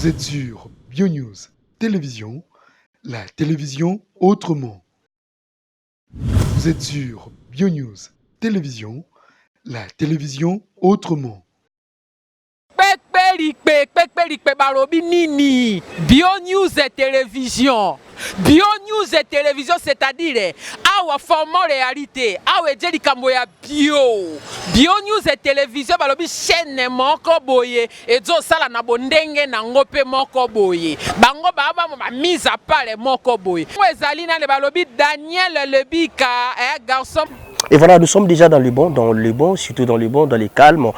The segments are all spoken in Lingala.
Vous êtes sur BioNews Télévision, la télévision autrement. Vous êtes sur BioNews Télévision, la télévision autrement. Barobi Nini, BioNews et télévision. BioNews et télévision, c'est-à-dire awa format réalité, awa jeli kamboya bio. BioNews et télévision, balobi chaîne moko boye, et zo sala na bondenge na ngope moko boye. Bango baba mise à part moko boye. Ezali na le balobi Daniel Lebika, garçon. Et voilà, nous sommes déjà dans le bon, surtout dans le bon, dans les calmes.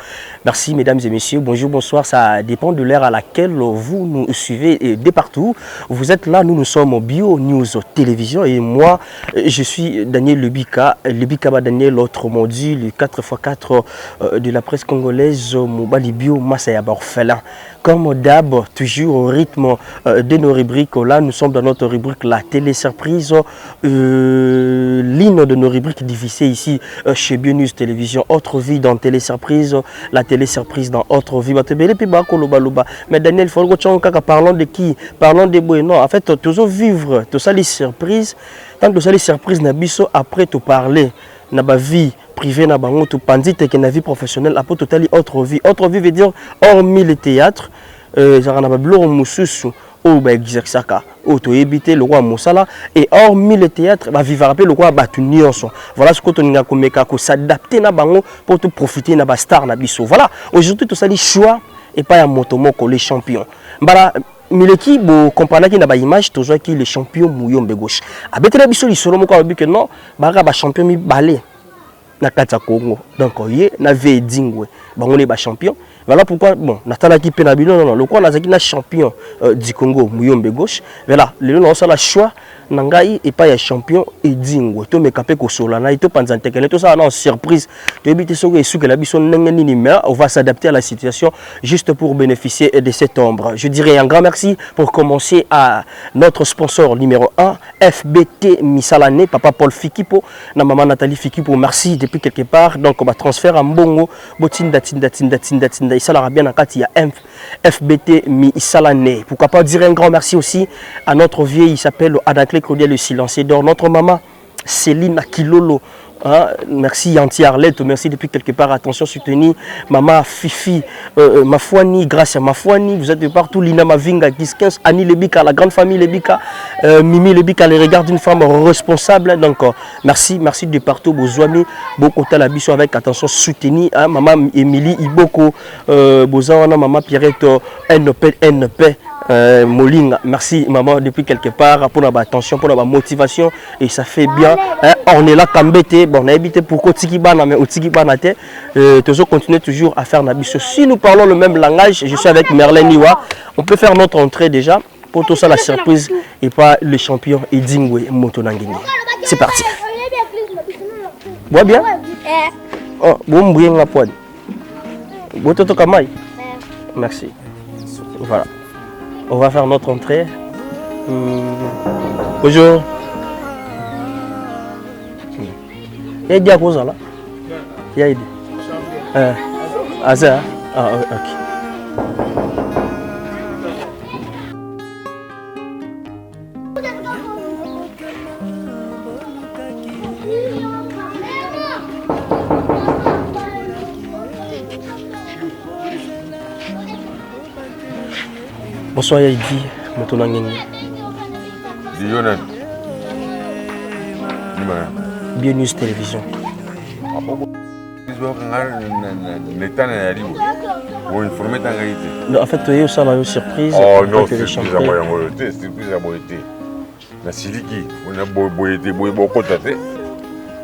Merci mesdames et messieurs, bonjour, bonsoir. Ça dépend de l'heure à laquelle vous nous suivez de partout. Vous êtes là, nous sommes au BioNews Télévision et moi, je suis Daniel Lebika. Lebika Daniel, autrement dit, le 4x4 de la presse congolaise, Mobali Bio Masayaba Orphelin. Comme d'hab, toujours au rythme de nos rubriques, là nous sommes dans notre rubrique La Télé-Surprise, l'une de nos rubriques diffusées ici chez BioNews Télévision. Autre vie dans Télé-Surprise, la Télé-Surprise dans Autre vie. Mais Daniel, parlons de qui? Parlons de Boy. Non, en fait, toujours vivre, tout ça les surprises. Tant que ça les surprises, Nabiso après te parler, na ba vie privée, na bango tout pandit et que na vie professionnelle, après tout autre vie. Autre vie veut dire hormis le théâtre, genre na ba bloro mususu. Oh, bah, exerçaka, oh, tu éviter le roi Moussala, et hormis le théâtre, bah, vivre le roi Batunion. Voilà ce que tu as comme s'adapter na bango pour te profiter na ba star na biso. Voilà, aujourd'hui, tout ça, les choix, et pas un motomoko, les champions. Voilà, Mileki, bon, comprenez qu'il n'a pas image, toujours qui les champions mouillon de gauche. À bête la biso, ils seront encore que non, bah, champion mi balé. Na kata Congo. Donc, yé, na ve dingwe. Bah, on est champion. Voilà pourquoi, bon, Nathalie qui peine à Bilo, non, le quoi, on a champion du Congo, Mouyombe gauche. Voilà, le nom, on a le choix, Nangaï, et pas un champion, et dingwe. Tu me capé ko solana, et tu penses que tout ça, on a une surprise. Tu habites sur les sous que la bison mais on va s'adapter à la situation juste pour bénéficier de cette ombre. Je dirais un grand merci pour commencer à notre sponsor numéro 1, FBT Misalane, Papa Paul Fikipo, na maman Nathalie Fikipo, merci depuis quelque part. Donc, on va transférer en bongo, botinda. Il s'allera bien en cas, il y a FBT Misalane. Pourquoi pas dire un grand merci aussi à notre vieille, il s'appelle Adaklé Claudia le silencieux d'or, notre maman Céline Akilolo. Hein? Merci Yanti Arlette, merci depuis quelque part, attention soutenue, maman Fifi, Mafouani, grâce à Mafouani, vous êtes de partout, Lina Mavinga, Giskens, Annie Lebika, la grande famille Lebika, Mimi Lebika, les regards d'une femme responsable, donc merci de partout, Bozouami, beaucoup de la biso avec attention soutenue, hein? Maman Émilie Iboko, Bozawana, maman Pierrette, NP, Molinga, merci maman depuis quelque part pour notre attention, pour notre motivation et ça fait bien. Hein? On est là Kambete, bon on a habité pour Kotikibana mais Otikibana toujours continuer toujours à faire Nabiso. Si nous parlons le même langage, je suis avec Merlin Niwa, on peut faire notre entrée déjà pour tout ça la surprise et pas le champion Edingwe Motonangini. C'est parti. Bois bien. Oh, bon bouillant la poêle. Bois toto kamai. Merci. Voilà. On va faire notre entrée. Bonjour. Il y a des choses là. Il y a des. Ah, ça. Ah, ok. Bonsoir Yaidi, Motonangeni. BioNews Télévision. Non, en fait, tu es une surprise. Oh non, c'est surprise à moi, c'est surprise à moi. Na Siliki, on a beaucoup de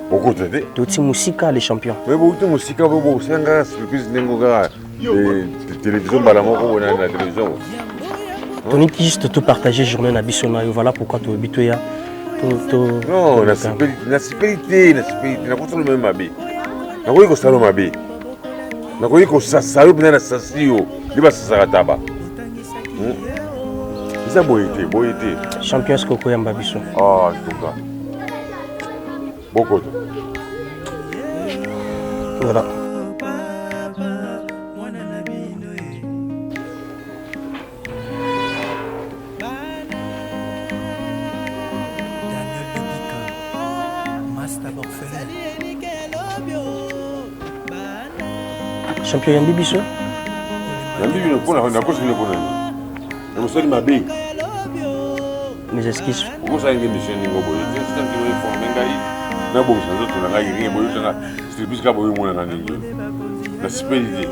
beaucoup de tu es Moussika, les champions. Mais beaucoup de Moussika, c'est une surprise de télévision, on a la télévision. Tu n'es juste tout partager journée na Bissona, voilà pourquoi tu es habitué à. Non, la sécurité, la contrôle même ma vie. Na ko salo mabe. Na ko salo bien la sasio, liba sarataba. Ça boyete. Champion Skoko Yamba Bisso. Ah, en tout cas. Beaucoup. Voilà. champion Yandi Biso. Yandi Biso, pour la course, il est pour nous. Nous sommes ma bille. Mes excuses. Vous savez que monsieur Ningo Boy, c'est un qui me forme un gars. N'a pas besoin d'autre, n'a rien boy, c'est plus qu'à boy mon année. La spécialité.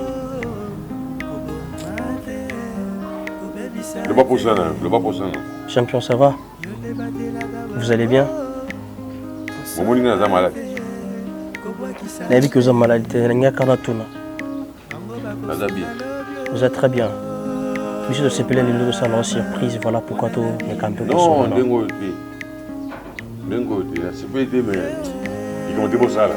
Le bas pour ça, le bas pour ça. Champion, ça va? Vous allez bien? Mon est malade. Vous avez vu que vous êtes malade, vous êtes très bien. Monsieur de Sepelin, il nous a surprise, voilà pourquoi tout est campé. Non, Dengo, la spécialité, mais il compte pour ça.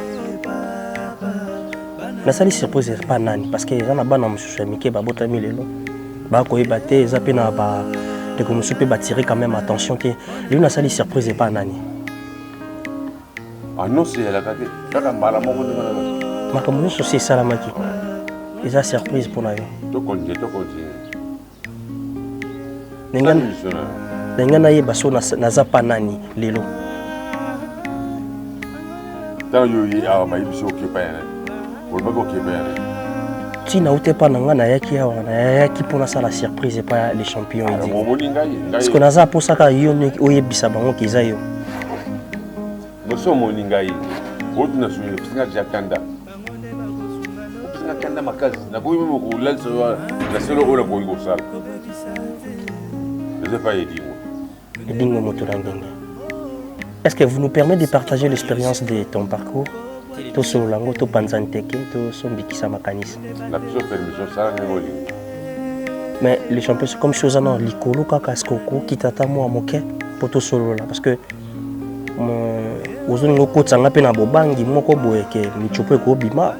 La salle surprise n'est pas nani, parce que les gens là-bas, je suis Mickey, Babota Milelo. Bakoye Baté, Zapena, de comme je peux attirer quand même attention que la salle surprise n'est pas nani. Ah non, c'est la carte. Ma commune, c'est Salamaki. Et ça, surprise pour nous. Tu continues. Nengana ye baso naza pa nani lelo. Tant yo yi a ba yibiso ke pa yana. Pour le bago ke pa yana. Si na ute pa nanga yaki awa na yaki pona ça la surprise et pas les champions idi. Parce que naza pour ça ka yo ne oyebisa bango kiza yo. Nous sommes moningai. Autre na suye pinga jakanda. Pinga kanda makazi. Na boyi mo ko lanso la selo ola boyi ko sala. Est-ce que vous nous permettez de partager l'expérience de ton parcours? Tout sur l'ango, tout panzanteke, tout sur bikisa makanis. La permission ça n'est mais les champions c'est comme chose non, likolo kaka skoko kitata mo amoke pour tout solo là parce que ozoni ngoko tsanga pe na bobangi moko boyeke michopo ko bima.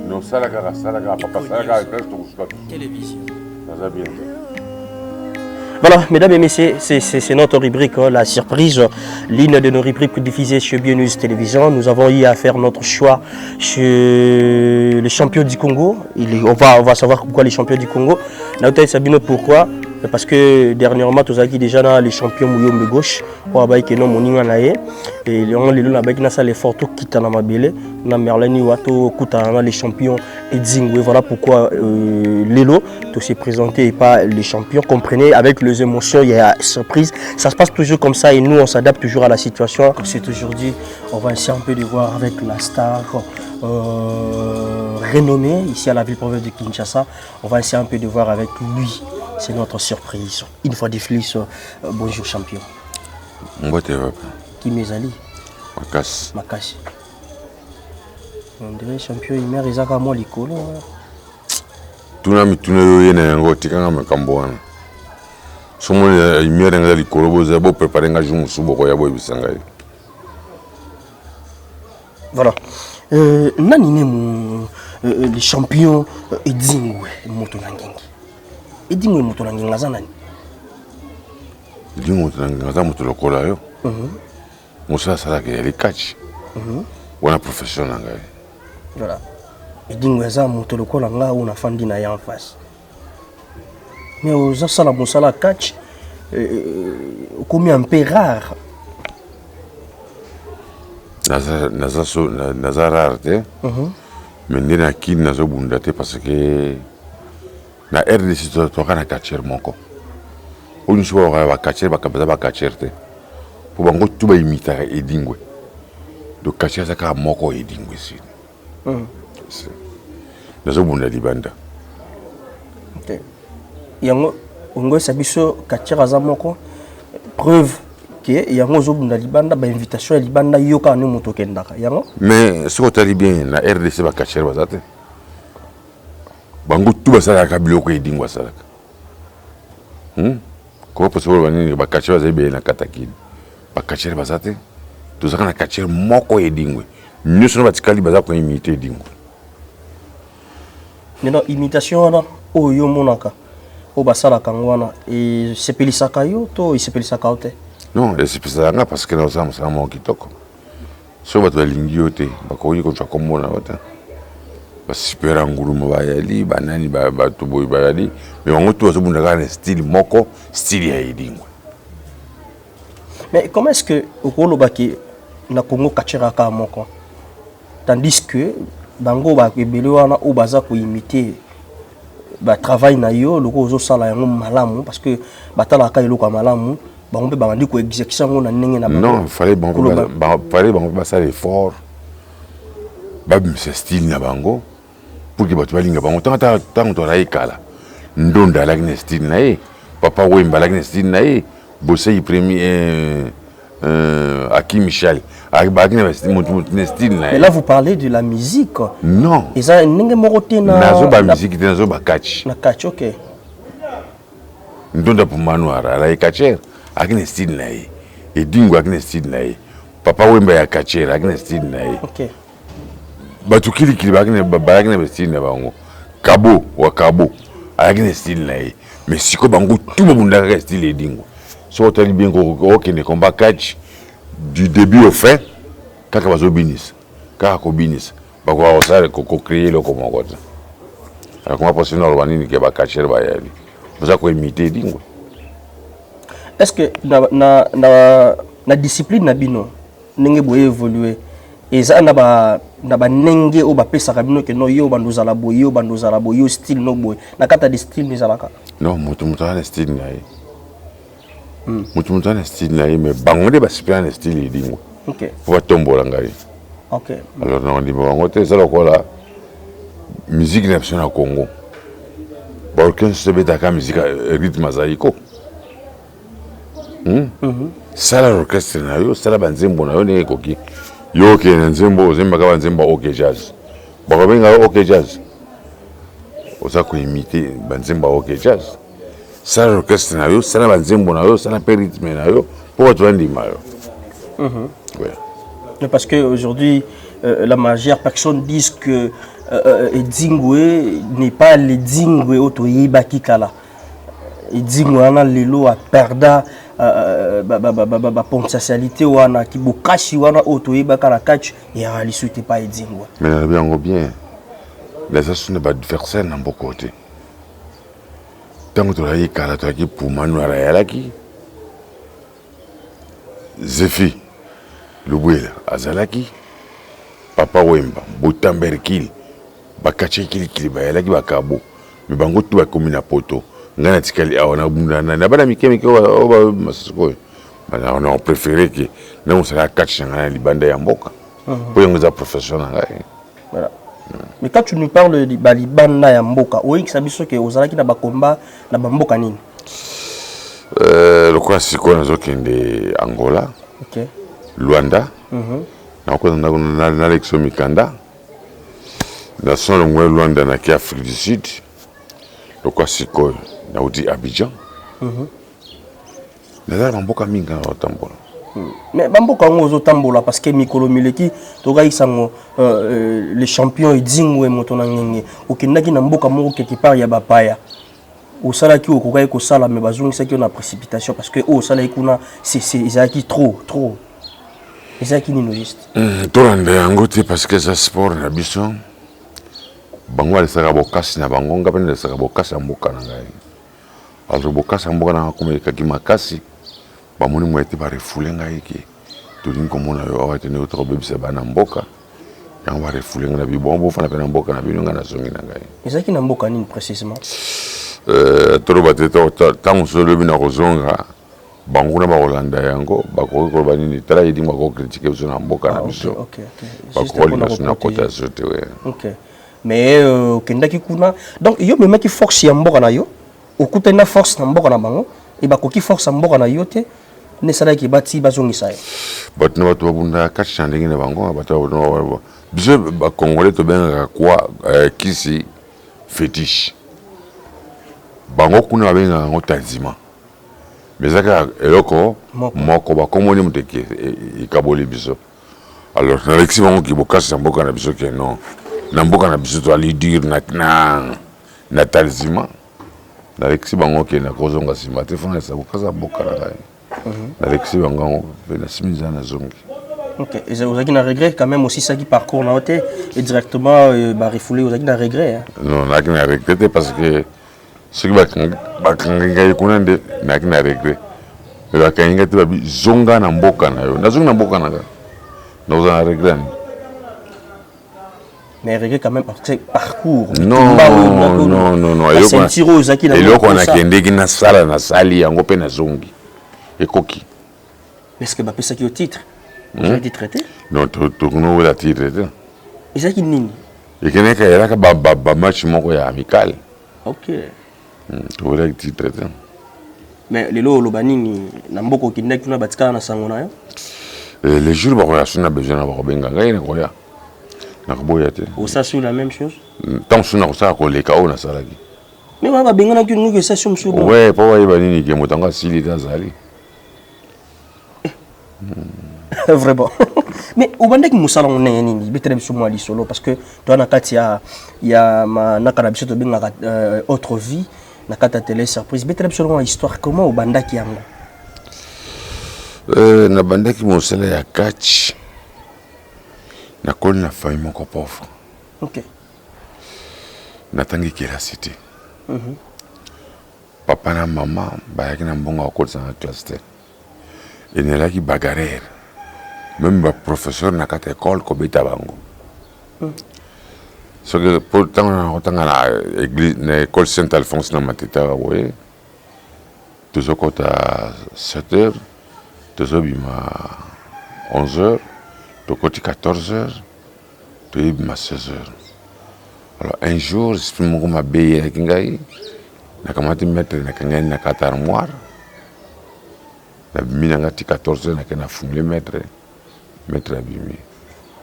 Non ça la papa ça la reste au télévision. Ça va bien. Voilà, mesdames et messieurs, c'est notre rubrique, la surprise, l'une de nos rubriques diffusées sur Bionews Télévision. Nous avons eu à faire notre choix chez les champions du Congo. On va savoir pourquoi les champions du Congo. Sabino, pourquoi? Parce que dernièrement, tu as dit déjà les champions Mouyombe gauche, on a dit non moninga nae et on les l'a dit ça les photos qui t'en a belé, na Merlani Wato Kutana les champions et Zingwe. Voilà pourquoi Lelo tout s'est présenté et pas les champions. Comprenez, avec les émotions, il y a surprise. Ça se passe toujours comme ça et nous on s'adapte toujours à la situation. Comme c'est aujourd'hui, on va essayer un peu de voir avec la star renommée ici à la ville province de Kinshasa. On va essayer un peu de voir avec lui. C'est notre surprise. Une fois de plus, bonjour champion. Qui m'est allé? Makassi. On dirait champion, il m'a réalisé à moi l'école. Tout le monde est en train de Camboine. Si on est en train de l'école, vous avez préparé un jour sous beaucoup de voilà. Nani les champions Edingwe Motonangengi. Edingwe Motonangengi ngazanani. Edingwe Motonangengi ngazanani motolokola yo. Musa sala ke les catch. Wana professionnel ngai. Voilà. Edingwe ngazanani motolokola nga una fandi na ya en face. Mais aux sala musala catch comme un peu rare. Naza rare te. Mais n'est na qui nazo bundate parce que na RDC to kana catcher moko. Oni sho wa catcher ba kabeza ba catcher te. Po bango tuba imita Edingwe. Do catcher saka moko Edingwe si. Nazo bunda libanda. OK. Yango ngo sabiso catcher aza moko preuve que yango zo bunda libanda ba invitation ya libanda yoka ne moto kendaka. Yango mais ce que tu as dit bien na RDC ba catcher bazate. Bango tuba sala ka biloko Edingwe sala. Ko possible bani ba catcher bazabe na katakini. Ba catcher bazate. To saka na catcher moko Edingwe. Nous sommes batikali baza ko imiter Edingwe. Non imitation na o yo monaka. O basala kangwana et sepelisaka yo to sepelisaka ote. Non, c'est pas parce que nous sommes en kitoko. Si vous avez l'ingiote, vous avez comme on a super angouloum bayali, banani batuboy bayali, mais on retrouve ce style moko, style Edingwe. Mais comment est-ce que au Kolobaki na Congo kachiraka moko, tandis que bango ba ebele wana o baza ko imiter ba travail na yo loko ozo sala yango malamu parce que batala ka eloko malamu bango pe bandi ko exécution na ndenge na non fallait bango ça l'effort ba ce style na bango pour que batu balinga bango tant to rai kala ndonda la ne style na e papa Wemba la ne style na e Bossé premier Aki Michel mais là vous parlez de la musique non et ça ndenge moroté na nazo ba musique nazo ba catch na catch OK ndonda pour manoir la catcher akine style na e dingo akine style na e papa Wemba ya catcher akine style na e OK batu kili bakine style na bango kabo wa kabo akine style na e mais siko bango tout babunda ka style dingo so tali bien ko ne combat catch du début au fin kaka bazo binis kaka ko binis bako osale ko créer le comme quoi alors comment possible no wanini ke ba catcher ba yali baza ko imiter dingo est-ce que na discipline na bino ndenge boye évoluer eza na ba nenge o ba pesa ka bino ke no yo bandozala boyo style no boy na kata de style nizalaka non mutu na style na ye mutu na style na ye mais bango de ba super na style dingo OK faut tombola ngai OK alors non ndi bango te ça lokola musique nationale Congo ba aucun se beta ka musique rythme zaiko ça l'orchestre na yo ça la banzembo na yo ne koki yo ke nzembo zemba ka banzemba OK jazz ba ko benga OK jazz oza ko imiter banzemba OK jazz ça l'orchestre na yo ça la banzembo na yo ça la rythme na yo pour toi ndima yo ouais parce que aujourd'hui la majeure personne disent que Edingwe n'est pas le Dingwe otoyeba kikala Edingwe ana lelo a perda potentialité wana ki bokashi wana otoyeba kala catch et réalité c'était pas Edingwe mais bien les assunes ba adversaire na bokote tant que tu kala to ki pour manuara yalaki Zefi Lubuela azalaki papa Wemba Botamberkil bakache kili bayalaki bakabo mais bango tu bakomi na poto ngana tikali awana bundana na bana mikemike o masiko bana on préféré que non sera catch ngana libanda ya mboka pour yango za professionnel ngai voilà mais quand tu nous parles de balibanda ya mboka oyi sabiso ke ozalaki na bakomba na bamboka nini le quoi siko nazo kende Angola OK Luanda na ko na Lexo Mikanda na son le Luanda na ki Afrique du Sud le quoi siko na udi Abidjan na mboka minga otambola mais bamboka ngo ozotambola parce que mikolo mileki togai sango les champions Edingwe moto na ngenge okendaki na mboka moko quelque part ya bapaya osalaki okokai ko sala mais bazongisaki na précipitation parce que osalaki kuna c'est ezaki trop ezaki nino juste tolanda yango te parce que ça sport na biso bango alisaka bokasi na bango nga pene alisaka bokasi ya mboka na ngai alors bokasi ya mboka na komekaki makasi bamoni moyete barefule ngai ke tolingi komona yo awa tene oto kobebisa bana mboka yango barefule ngai na bibongo bofana pe na mboka na bino ngai na zongi na ngai ezaki na mboka nini précisément toloba te ntango so lobi na kozonga bango na bakolanda yango bakoki koloba nini tala yedingo bakokritike biso na mboka na biso bakokolinga so na kota ya so te OK mais okendaki kuna donc yo memaki force ya mboka na yo okutani na force na mboka na bango e bakoki force ya mboka na yo te nesalaki bati bazongisa ye bato na bato babunda kati na ndenge na bango bato biso bakongole tobengaka kwa kisi fétiche bango kuna babengaka yango tanzima mais ezaka eloko moko bakomoni moto ekaboli biso alors nalekisi bango ki bokasi na mboka na biso ke non na mboka na biso toali dire na tanzima nalekisi bango ke nakozonga nsima te fona esa bokasi ya mboka na ngai nalekisi bango yango mpe nasimiza na zongi OK et ozaki na regret quand même aussi ça qui parcours na hote et directement refoulé ozaki na regret non naki na regret te parce que soki bakangi ngai kuna nde naki na regret me bakangi ngai te babi zonga na mboka na yo nazongi na mboka na ngai nakozala na regret ani Mais regardez quand même parcours. Non, non. La ceinture aux acquis. Et là, on a qui na sala na sali, on a na zongi. Et coquille. Mais est-ce que c'est ça qui est au titre? Vous avez été traité? Non, tout le monde a été traité. Et ça qui nini? Et qu'il y a un match amical. Ok. Tout le monde a été traité. Mais les lots, l'obani, n'amboko qui n'est qu'une batka na sangona. Les jours où on a besoin d'avoir benga, il y a quoi? Ou ça sur la même chose? Tant que on a collé KO na salagi. Mais on va benga na qu'une que ça sur monsieur. Ouais, pas y bani ni que mo tanga sili d'azali. Vraiment. Mais au bandek musala on est ni betre sur moi li solo parce que toi na katia il y a ma nakarabiso to benga autre vie na kata télé surprise betre sur histoire comment au bandaki yango. Na bandaki musala ya catch. Na koli na famille moko pauvre. OK. Natangi la cité. Papa na maman bayaki na mbongo akoli sa classe te. Et là qui bagarre. Même le professeur n'a qu'à l'école comme il bango. Ce que pourtant on a l'église, l'école Saint-Alphonse na matita ouais. Tous au côté à 7h, tous au bima 11h, tous côté 14h, tous bima 16h. Alors un jour, je suis mon ma belle avec ngai, na kamati mettre na kangai na kata armoire. La mina 14h na kana fumle mettre abimi.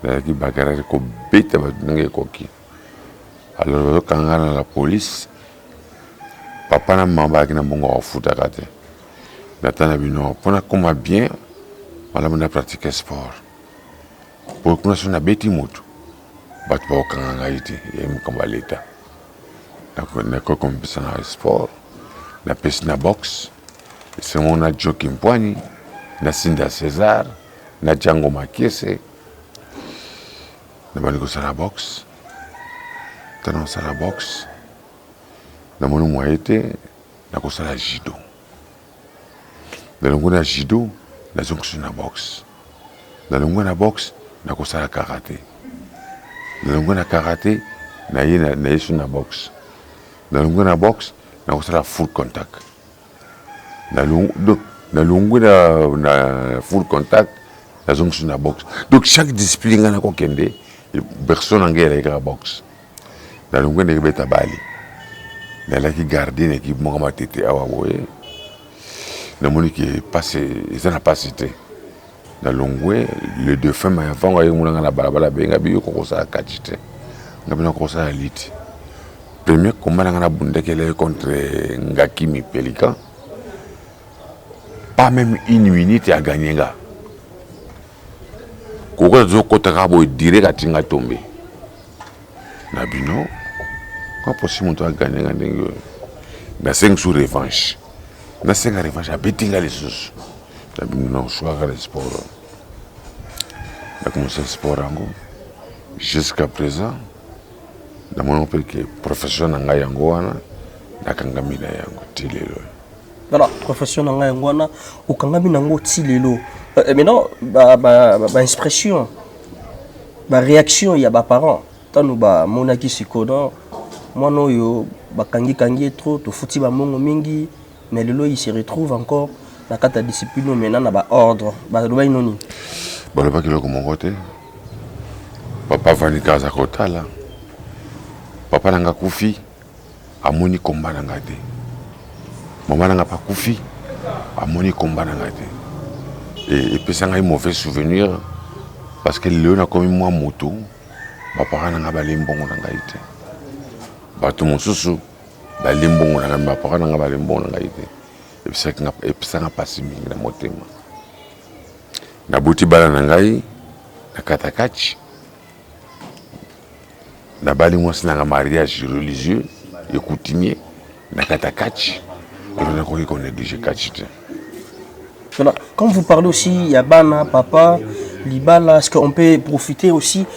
La qui bagarre ko beta ba ngai koki. Alors quand on a la police, papa na maman qui na bongo futa kate. Natana bino pona koma bien, wala mona pratiquer sport. Pour qu'on soit na beti moto. Bat ba okanga ite, yem komba leta. Na ko kompisa na sport, na pes na boxe. C'est mon a Joaquim Poigny, na Cinda César, na Django Makese. Na banigo sa la boxe. Tanon sa la boxe. Na monu moite, na ko sa la judo. Na longo na judo, na zonku na boxe. Na longo na boxe, na ko sa la karaté. Na longo na karaté, na yesu na boxe. Na longo na boxe, na ko sa la full contact. Na lungu na full contact na zongu sur la boxe. Donc chaque discipline a quoi kende personne en guerre avec la boxe. Na lungu na beta bali. Na la qui garder une équipe mo matete awa boye. Na moni qui passe ça n'a pas cité. Na lungu le défunt mais avant ay mo na balabala benga bi ko ça kachite. Ngabina ko ça elite. Premier combat na bundekele contre Ngakimi Pelican. Pas même une minute à gagner. Quand on a direct à Tinga tomber. Nabino, quand possible on a gagné, on a 5 jours de revanche. On a 5 revanche à Betinga les sous. Nabino, choix le sport. On a commencé le sport jusqu'à présent. Dans mon pays qui est professionnel en Yango, on a kangamina yango tilelo. Voilà, profession nanga ngwana ukangami nango tilelo. Maintenant ba expression ba réaction ya ba parents tanu ba monaki sikono mwana oyo ba kangi trop to futi ba mongo mingi mais lelo il se retrouve encore na kata discipline maintenant na ba ordre ba loba inoni ba loba kilo ko mongote papa vani kaza kotala papa nanga kufi amoni komba nanga te. Maman n'a pas coufi, à mon combat n'a été. Et puis ça a un mauvais souvenir parce que le a commis moi moto, ma parent n'a pas limbon n'a été. Bateau mon sous, la limbon n'a ma parent n'a pas limbon n'a été. Et puis ça n'a pas si bien la moto. Na bouti bala nangai, na katakach. Na bali moi c'est un mariage religieux et coutumier, na katakach. Voilà. Quand vous parlez aussi, Yabana, papa, Libala, est-ce qu'on peut profiter aussi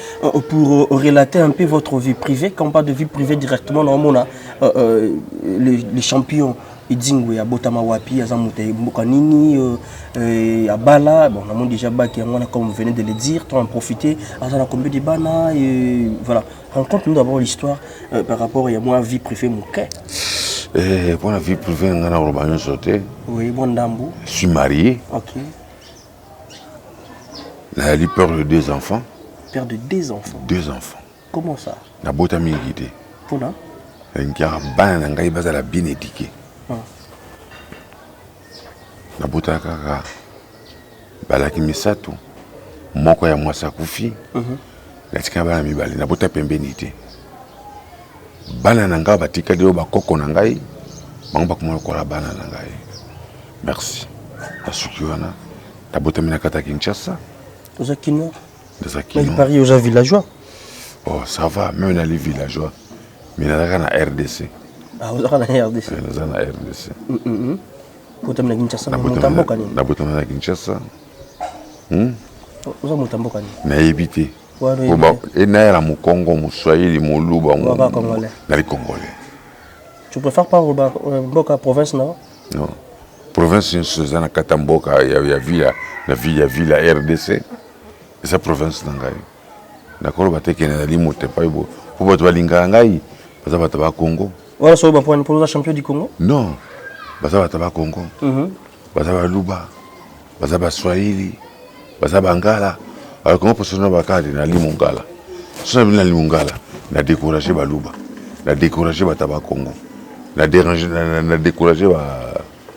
pour relater un peu votre vie privée? Quand on parle de vie privée directement, on a les champions Idingo ya botama wapi azamuta mboka nini abala bon on a déjà bac comme vous venez de le dire tu en profiter azana combien de bana et voilà raconte-nous d'abord l'histoire par rapport à moi vie privée mon cœur. Pour la vie privée on a robagnon sauté. Oui bon dambo. Je suis marié. OK. Là il père de 2 enfants. Père de 2 enfants. 2 enfants. Comment ça? Na botami guidé. Pour là? Ngira bana ngai bazala bien éduqué. Na bota kaka balaki misato moko ya mwasa kufi natika bana mibali na bota pembeni te bana na ngai batikali oyo bakoko na ngai bango bakomona kola bana na ngai merci nasuki wana na botami na kata Kinshasa Ozakino Ozakino Paris aux villageois. Oh ça va même dans les villageois mais nazaka na RDC. Ah ozaka na RDC. Nazaka na RDC. Botam na Kinshasa na mutamboka nini? Na botam na Kinshasa. Oza mutamboka nini? Na éviter. Oba na era mu Congo mu Swahili mu Luba mu. Oba congolais. Na les Congolais. Tu préfères pas Mboka province non? Non. Province c'est na Katamboka ya ville la ville RDC. Et sa province ngai. D'accord bateke na limote pa ibo. Pour bato balinga ngai, baza bato ba Congo. Voilà so ba pour le champion du Congo? Non. Baza bato ba Congo. Baza ba Luba. Baza ba Swahili. Baza bangala. Alors comment personne ba kadi na limongala. So na limongala na décourager ba Luba. Na décourager bato ba Congo. Na déranger na décourager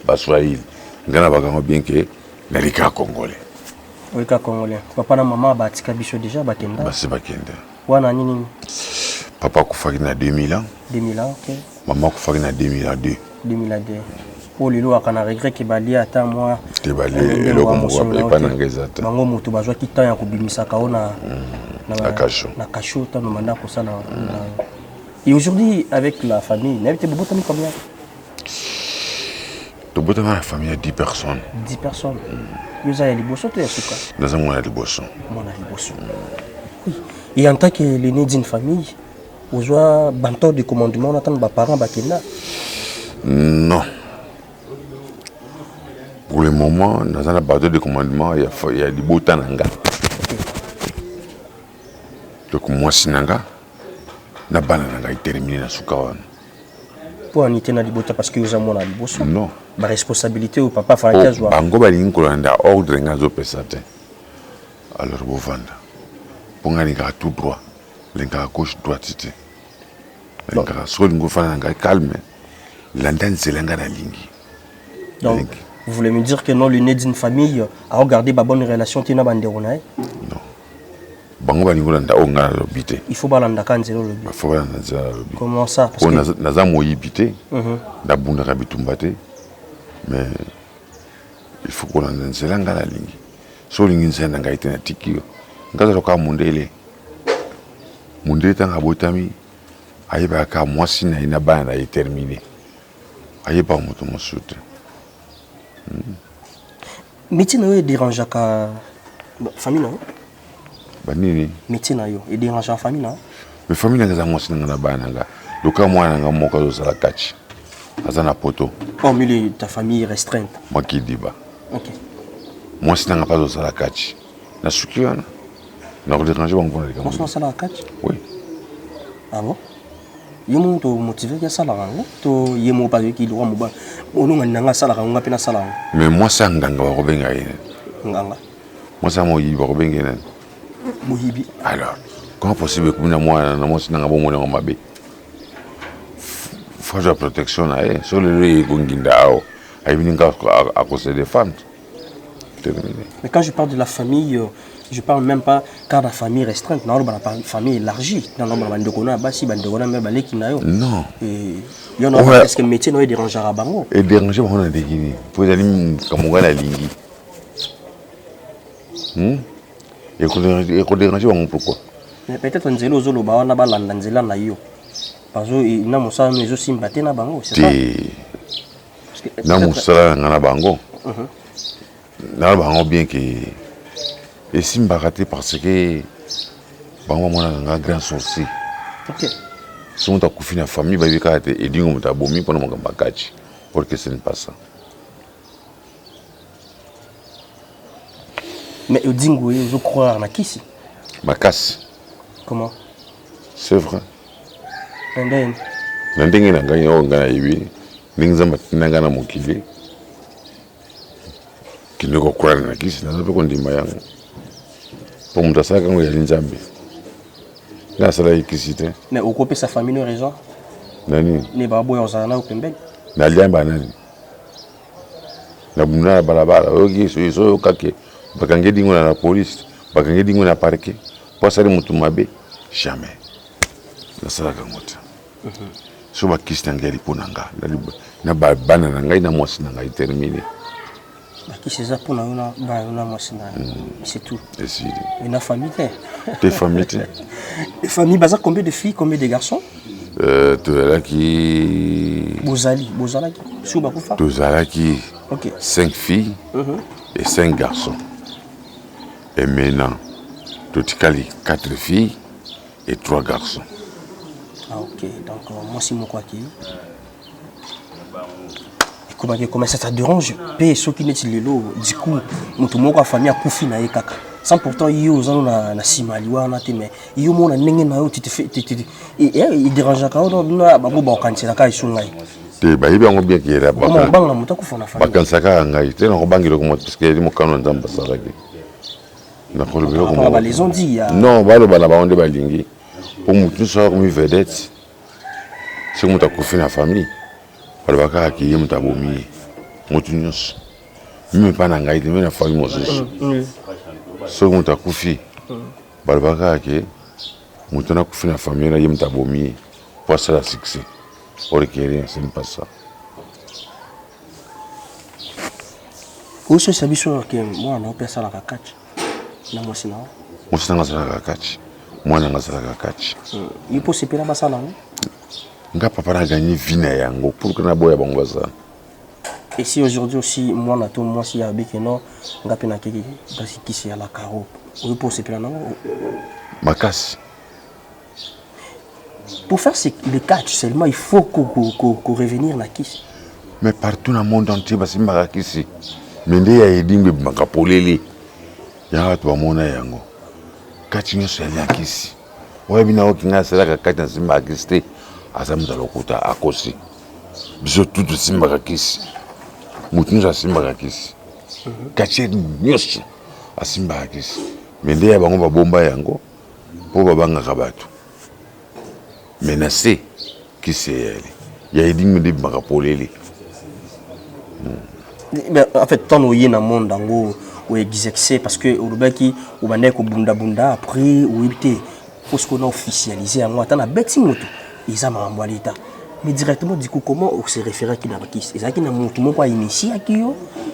ba Swahili. Ngana ba kango bien que na lika congolais. Oui ka congolais. Papa na maman ba tika biso déjà ba kenda. Ba se ba kenda. Wana nini? Papa kufaki na 2000 ans. 2000 ans, ok. Maman kufaki na 2002. 2002. Pour les lois, quand on a regret que Bali attend moi. Tu Bali, le comme on pas n'engagé. Bango mutu bazwa kitan ya kubimisa kaona na kasho. Na kasho ta no manda ko ça na. Et aujourd'hui avec la famille, n'avez-vous botami combien? Tu botami la famille à 10 personnes. 10 personnes. Vous avez les bossons tu es suka. Nous avons les bossons. Mon les bossons. Oui. Et en tant que l'aîné d'une famille, vous avez bantor de commandement, on attend vos parents bakena. Non. Pour le moment, nous avons un bantor de commandement, il y a des botananga. Donc moi sinanga, na bananga est terminé na sukawan. Pour en être na libota parce que vous avez mon bossons. Non. Ma responsabilité au papa fallait que je vois. Bango balingi kolanda ordre ngazo pesate. Alors vous vendre. Pour nga linga tout droit, linga gauche droite te. Linga so lingo fana nga calme. Landan zelanga na lingi. Donc vous voulez me dire que non l'aîné d'une famille a regardé ma bonne relation tina banderona? Non. Bango balingo landa o nga lobité. Il faut balanda kanzelo lobi. Il faut balanda nzela lobi. Comment ça? Parce que naza moyibité. Na bunda ka bitumbate. Mais il faut qu'on landa zelanga na lingi. So lingi nzela nga itena tikio. Ngazo ka mundele tanga botami ayeba ka mwasi na ina bana na terminé ayeba moto mosute métier na yo dérange ka famille na banini métier na yo dérange famille na mais famille nga za mwasi na bana nga loka mwana nga moko zo sala kachi azana poto au milieu de ta famille restreinte moi qui diba OK mwasi na nga pas zo sala kachi na sukiana. On a dérangé mon bon les gars. On s'en a catch. Oui. Ah bon? Yemo to motivé que ça la rango. To yemo pas qui doit mo ba. Ono nganga sala rango pena sala. Mais moi ça nganga ba robenga yene. Nganga. Moi ça mo yi ba robenga yene. Mo yibi. Alors, comment possible que na moi na mo sinanga bo mo na mabe? Faut la protection na sur le gonginda ao. Ay bininga à cause des femmes. Mais quand je parle de la famille, je parle même pas car la famille restreinte, non, la famille élargie. Non, non. Et est-ce que le métier ne dérange pas bango? Et déranger on a des Guinée. Pour aller comme on a lingi. Et qu'on dérange on pourquoi? Mais peut-être nzelo zolo ba wana ba landa nzela na yo. Parce que ina musa mezo simbaté na bango, c'est ça? Na musa na bango. Na bango bien que et si m'baraté parce que bango mona nga grand sorcier. OK. Si on t'a couffé na famille ba bika et dingo mta bomi pendant mon bakachi. Or que ce n'est pas ça. Mais Odingo, je crois en Akissi. Ma casse, Comment? c'est vrai. And then, Nandenge na nganya o ngana yibi, ningza matina ngana mokili. Kinoko kurana na kisi na zape kondima yangu. Po mutasaka ngo ya linzambe. Na sala ikisite. mais au couper sa famille, raison. Nani? Les babou et on au Pembek. Na liamba nani? Na buna balabala, oki so kake. Bakange dingo na police, bakange dingo na parquet. Po sali mutu mabe, jamais. Na sala kangote. So ba kisi ngeli ponanga, na ba bana na ngai na mwasi na ngai terminé. Qui c'est ça pour nous, c'est tout. Et si Et la famille, tes familles, les familles, bah, combien de filles, combien de garçons? tu es là qui Bozali, sous Bakoufa. tu es là qui Ok. 5 filles et 5 garçons. Et maintenant, tu as 4 filles et 3 garçons. Ah ok, donc moi c'est mon quoi qui. Comment ça te dérange? Paye ceux qui n'est les lots, du coup, mon famille a pouffé na kaka. Sans pourtant, yo zano na simaliwa na te mais yo mona nenge na yo tu te fais il dérange ka na bango ba kantsela ka isungai. Te ba ibi ngo bien ki ra ba. Comment banga muta kufa na famille. Ba kansaka ngai te ngo bangilo ko parce que mo kano nzamba salaki. Na ko le ko ba les ont dit ya. Non, ba lo bana ba onde ba lingi. Pour mutu so comme vedette. C'est mo ta kufa na famille. Balabaka qui est mutabomi, mutunyos. Même pas n'angaï, même la famille moses. Ce qu'on t'a koufi, balabaka qui mutuna koufi la famille, là y mutabomi, pour ça la succès. Pour requérir, ce n'est pas ça. Où se sabi sur que moi non personne la catch. Na moi sinon. Moi c'est dans la catch. Moi dans la catch. Il peut se payer la ça là. Nga papa na gagné vie na yango pour que na boya bango ça. Et si aujourd'hui aussi moi na tout moi si ya biki non nga pe na kiki parce qui c'est à la caro. Oui pour se plaindre non. Ma casse. Pour faire le catch seulement il faut qu'on revenir na kiss. Mais partout dans le monde entier basi makakisi. Mende ya edimbe makapolele. Ya watu wa mona yango. Catch nyoso ya kisi. Oya bina okinga sala ka catch na simba akiste. Azamuza lokuta akosi biso tutu simbaka kisi mutu nyonso asimbaka kisi katier nyonso asimbaka kisi me nde ya bango babomba yango mpo babangaka bato me na se kisi eyali ya edingi nde bimaka polele. En fait tant oye na monde yango o exercer parce que au lobaki o bandai ko bunda après o éviter parce qu'on a officialisé yango ata na beti moto. Ils ont l'État. Mais directement, du coup, comment on se réfère à qui n'a pas qui? Ils ont qui n'a pas initié à qui?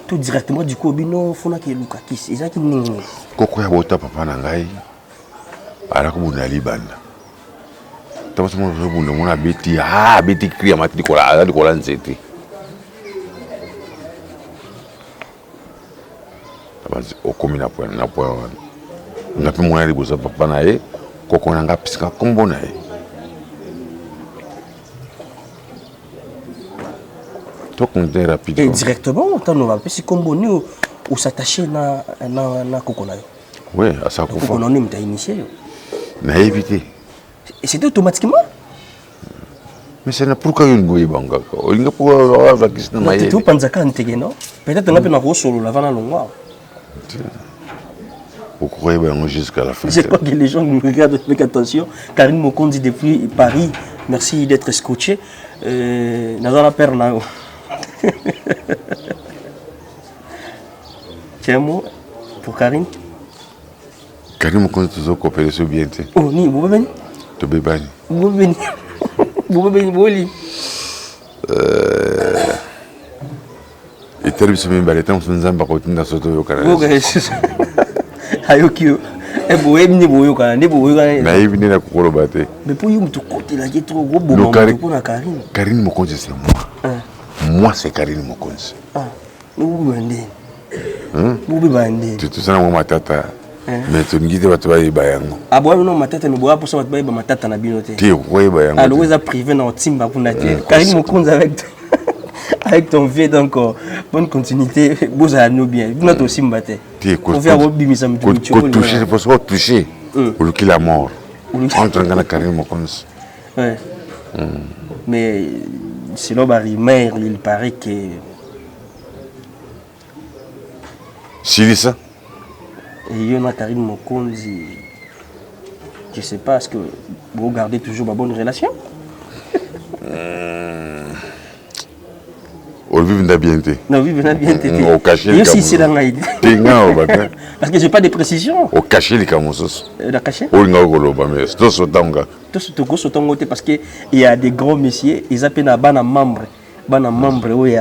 Tout directement, du coup, il faut que Luka qui? Ils ont qui n'a pas. Koko ya bota papa nangai. Ala ko buna libanda. Tapo mo zo buna mona beti beti kriya mati kola ala kola nzete. Tabazi okomi na point wana. Ngapi mwana liboza papa na ye koko nanga pisika kombo na ye. Et directement, on va si comme nous ou s'attacher na coconayo. Oui, à ça qu'on fait. On est initié. Na évité. Et c'est automatiquement. Mais c'est na pourquoi une goye banga ko. Olinga pour avoir qui na maye. Tu penses qu'à non? Peut-être on a pas solo la vana longa. Vous croyez bien jusqu'à la fin. Je crois que les gens nous regardent avec attention. Karine Mokondi depuis Paris. Merci d'être scotché. Dans la perle là. Tiens, un mot pour Karine. Karine me compte toujours coopérer sur bien. Oh, ni, vous venez? Tu peux venir. Vous venez. Vous venez, vous venez. Et tu as vu que temps nous avons continué à sauter au Canada. Ok, c'est ça. Ayokio. Et vous venez, vous venez. Mais il venait à Kokoro Bate. Mais pour vous, tu côté là, qui est trop gros, bon, pour la Karine. Karine me compte c'est moi. Moi, c'est Karine Mokonzi. Ah, vous venez. Vous venez. Tu sais, moi, ma tata. Mais tu me dis que tu vas y aller. Ah, bon, non, ma tata, mais bon, pour ça, tu vas y aller, ma tata, na binoté. Tu vas y aller. Alors, vous avez privé dans le team, pour Natia. Karine Mokonzi avec toi. Avec ton vieux, donc, bonne continuité. Vous allez bien. Vous n'êtes aussi mbaté. Faut faire toucher, il faut se toucher. Pour qu'il la mort. Entre dans la carrière, ouais. Mais selon Barimère, il paraît que. Si ça. Et il y a Karine Mokonzi. Je ne sais pas, est-ce que vous gardez toujours ma bonne relation? On vit bien. Non, oui, bien. Au cachet. Et aussi, c'est dans l'idée. Parce que je n'ai pas de précision. Au cachet, les camouflages. La cachet? Au ngagoloba, mais c'est tout ce temps. Tout ce temps, parce qu'il y a des grands messieurs, ils appellent un membre. Un membre où il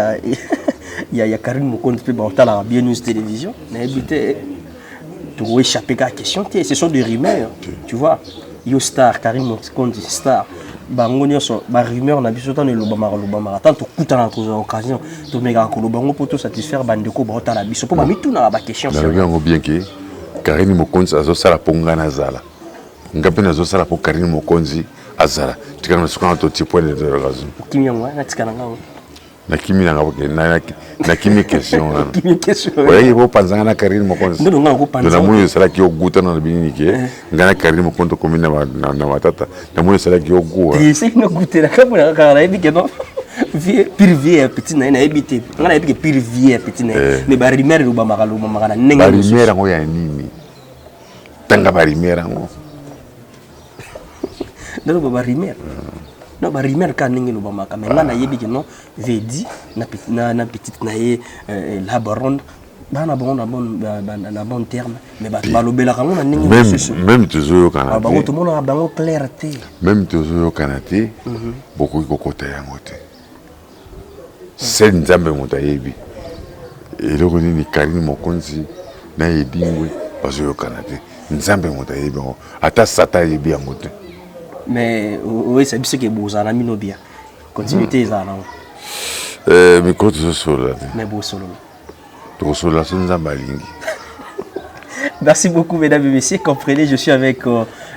y a Karine Mokonzi, puis la Bien News Télévision. Mais tu dois échapper à la question. Ce sont des rumeurs, tu vois. Yo star, Karine Mokonzi, star. Rumeur, on a vu ce temps de l'Obama. Tant que tu as l'occasion, tu as pour tout satisfaire Bandeko, tu as la biso. Pour moi, tout n'a pas question. Je regarde bien que Karine Mokonzi a la ponga nazala. Ngapi nazo sala pour Karine Mokonzi azala. Tu as un petit point d'interrogation. Kimi yango, na tika nanga. Na kimi nanga na kimi question. Kimi question. Ouais, il faut penser à Karine Mokonzi. Non, non, on pense. Na munu sala ki oguta na bini ke. Ngana Karine Mokonzi komi na matata. Na munu sala ki oguwa. C'est une goûter la kamera kala ebi ke non. Pire vie petit na ebité. Ngana ebi ke pire vie petit na. Mais ba rimere lubama na nenga. Ba rimere ngo ya nini? Tanga ba rimere ngo. Non, ba rimere. Non, ba rimere ka ningi lubama ka. Mais ngana yebi ke non vedi na petite na la baronne. Na bon terme, mais même toujours au Canada. Tout le monde a une clarté. Même toujours au Canada, beaucoup de côté à côté. C'est une jambe montaïbi. Et le rôle de Karine Mokonzi n'a aidé parce que au Canada, une jambe montaïbi. Ata sata est bien côté. Mais oui, c'est ce que vous avez mis bien. Continuité ça non. Mais quand tu es là. Mais beau solo. Merci beaucoup, mesdames et messieurs. Comprenez, je suis avec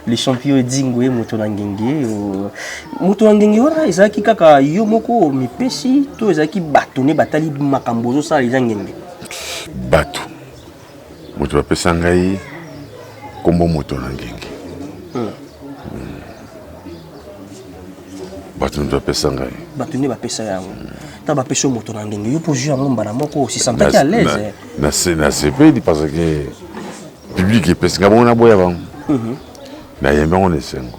les champions Dingwe Motonangenge. Motonangenge, voilà, ils ont qui kaka yomoko mipesi, to ils ont qui bâtonné batali makambozo ça les angenge. Bato. Moto pesangai kombo Motonangenge. Bato ndo pesangai. Bâtonné ba pesa yango. Taba peso Motonangenge, yo pour jouer en mbana moko aussi sent à l'aise. Na c'est parce que public parce que on a boya avant. Na yemba on esengo.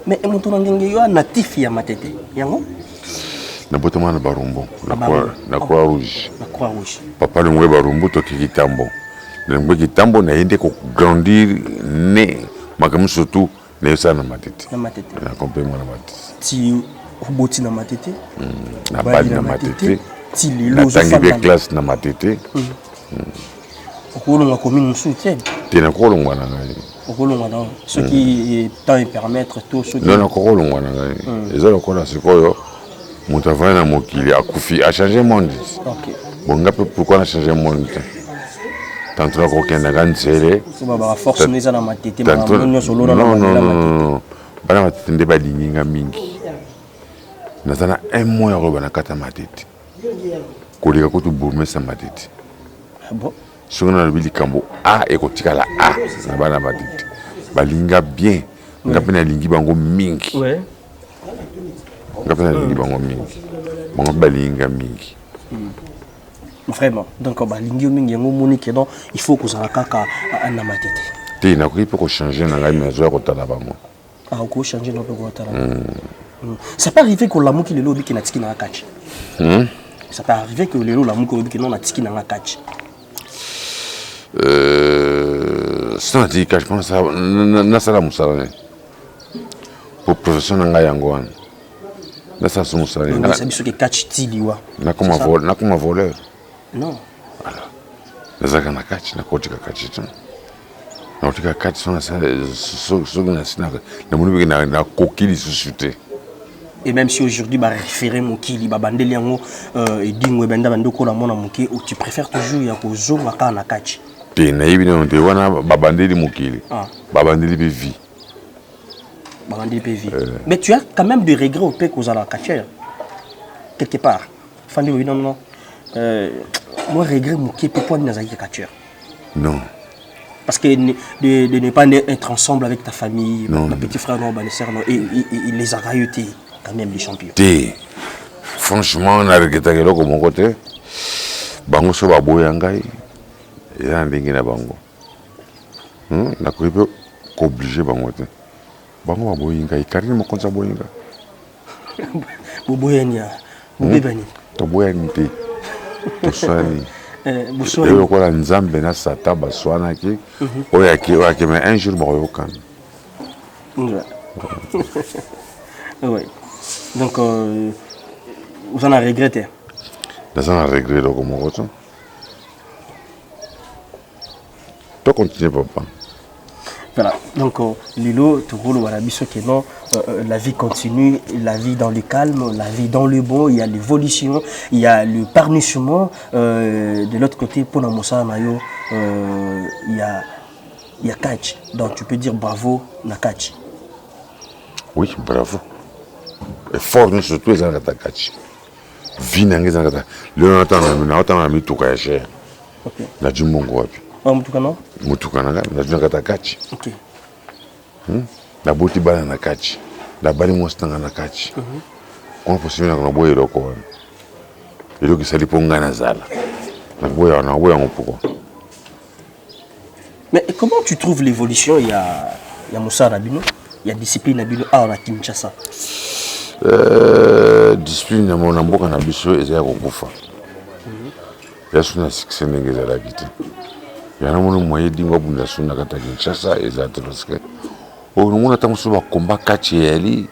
Mais Motonangenge yo natif ya matete. Yango? Na botoma na barumbo, na croix rouge. Na croix rouge. Papa le mwe barumbo to kitambo. Le mwe kitambo na yende ko grandir né makam surtout na yosa na matete. Na matete. Na complètement na matete. Ti uboti na matete. Na bali na matete. Ti lelo zo fanga classe na matete. Okolonga commune soutien. Tena kolongwa na ngai. Okolonga na ce qui temps permettre tout ce qui non kolongwa na ngai. Ezalo kola sikoyo moto avana na mokili akufi a changer monde. OK. Bon ngape pourquoi na changer monde? Tantôt ko kenda gansele. Ba force neza na matete ma nyo solo na non. Bana matete nde ba dininga mingi. Nazana un mois ya roba na kata matete. Koleka ko tu bourgmestre matete. Bon. Songona na bili kambo a ekotika la a na bana matete. Balinga bien. Ngape na lingi bango mingi. Ouais. Ngape na lingi bango mingi. Bango balinga mingi. Vraiment. Donc balingi mingi yango monique donc il faut que ça la kaka na matete. Te na ko ipo ko changer na ngai mezo ko tala bango. Ah ko changer na ko tala. Ça peut arriver que l'amour qui le lobby qui na tiki na catch. Ça peut arriver que le l'amour qui non na tiki na catch. Ça dit que je pense ça na sala musala. Pour professionnel nga yango wana. Na sa musala. Non, c'est biso que catch tiliwa. Na comme voleur. Non. Voilà. Nazaka na catch na kotika catch tu. Na kotika catch sona ça so na sina. Na munu na kokili susute. Et même si aujourd'hui bah référer mon kili ba bandeli yango et dingwe benda bandoko la mona moké ou tu préfères toujours ya ko zonga ka na catch. Te na yibi na te wana ba bandeli mokili. Ba bandeli be vie. Ba bandeli be vie. Mais tu as quand même des regrets au père aux ala catcher. Quelque part. Fandi, oui, non, non. Moi, regret mon qui peut pas nous catcheur. Non. Parce que de ne pas être ensemble avec ta famille, non, ton petit frère, non, les sœurs, non, et les a railletés quand même les champions. Franchement, on a regretté que de mon côté. Bango so ba boyangai. Et là, on a bango. Na ko ibe ko obligé bango te. Bango ba boyangai, karine mo konza boyanga. Boboyania, bobebani. To boyani te. To swani. Boswani. Et ko la nzambe na sata ba swana ki. Oyaki mais un jour ba yokan. Ouais. Donc vous en avez regretté. Vous en avez regretté comme mon côté. Tu continues papa. Voilà, donc Lilo, la vie continue, la vie dans le calme, la vie dans le bon, il y a l'évolution, il y a le parnissement. De l'autre côté, pour la Moussa Mayo, il y a catch. Donc tu peux dire bravo, na catch. Oui, bravo. Et fort, nous surtout, les gens qui catch. Vie n'a pas de le temps, on a mis tout à cher. On a du bon goût. Mutukana? Mutukana, na dunga ta catch. OK. Na boti bana na catch. Na bali mostanga na catch. On peut se mettre na boye loko. Et donc ça dépend ngana zala. Na boye on pourquoi. Mais comment tu trouves l'évolution? Il y a Moussa Rabino, il y a discipline Rabino à Kinshasa. Discipline na mon mboka na biso ezaya kokufa. Ya suna succès ngeza la kiti. Yana mono moye dingo bunda suna kata Kinshasa ezatoloske. O ngona tamuso ba combat catch yali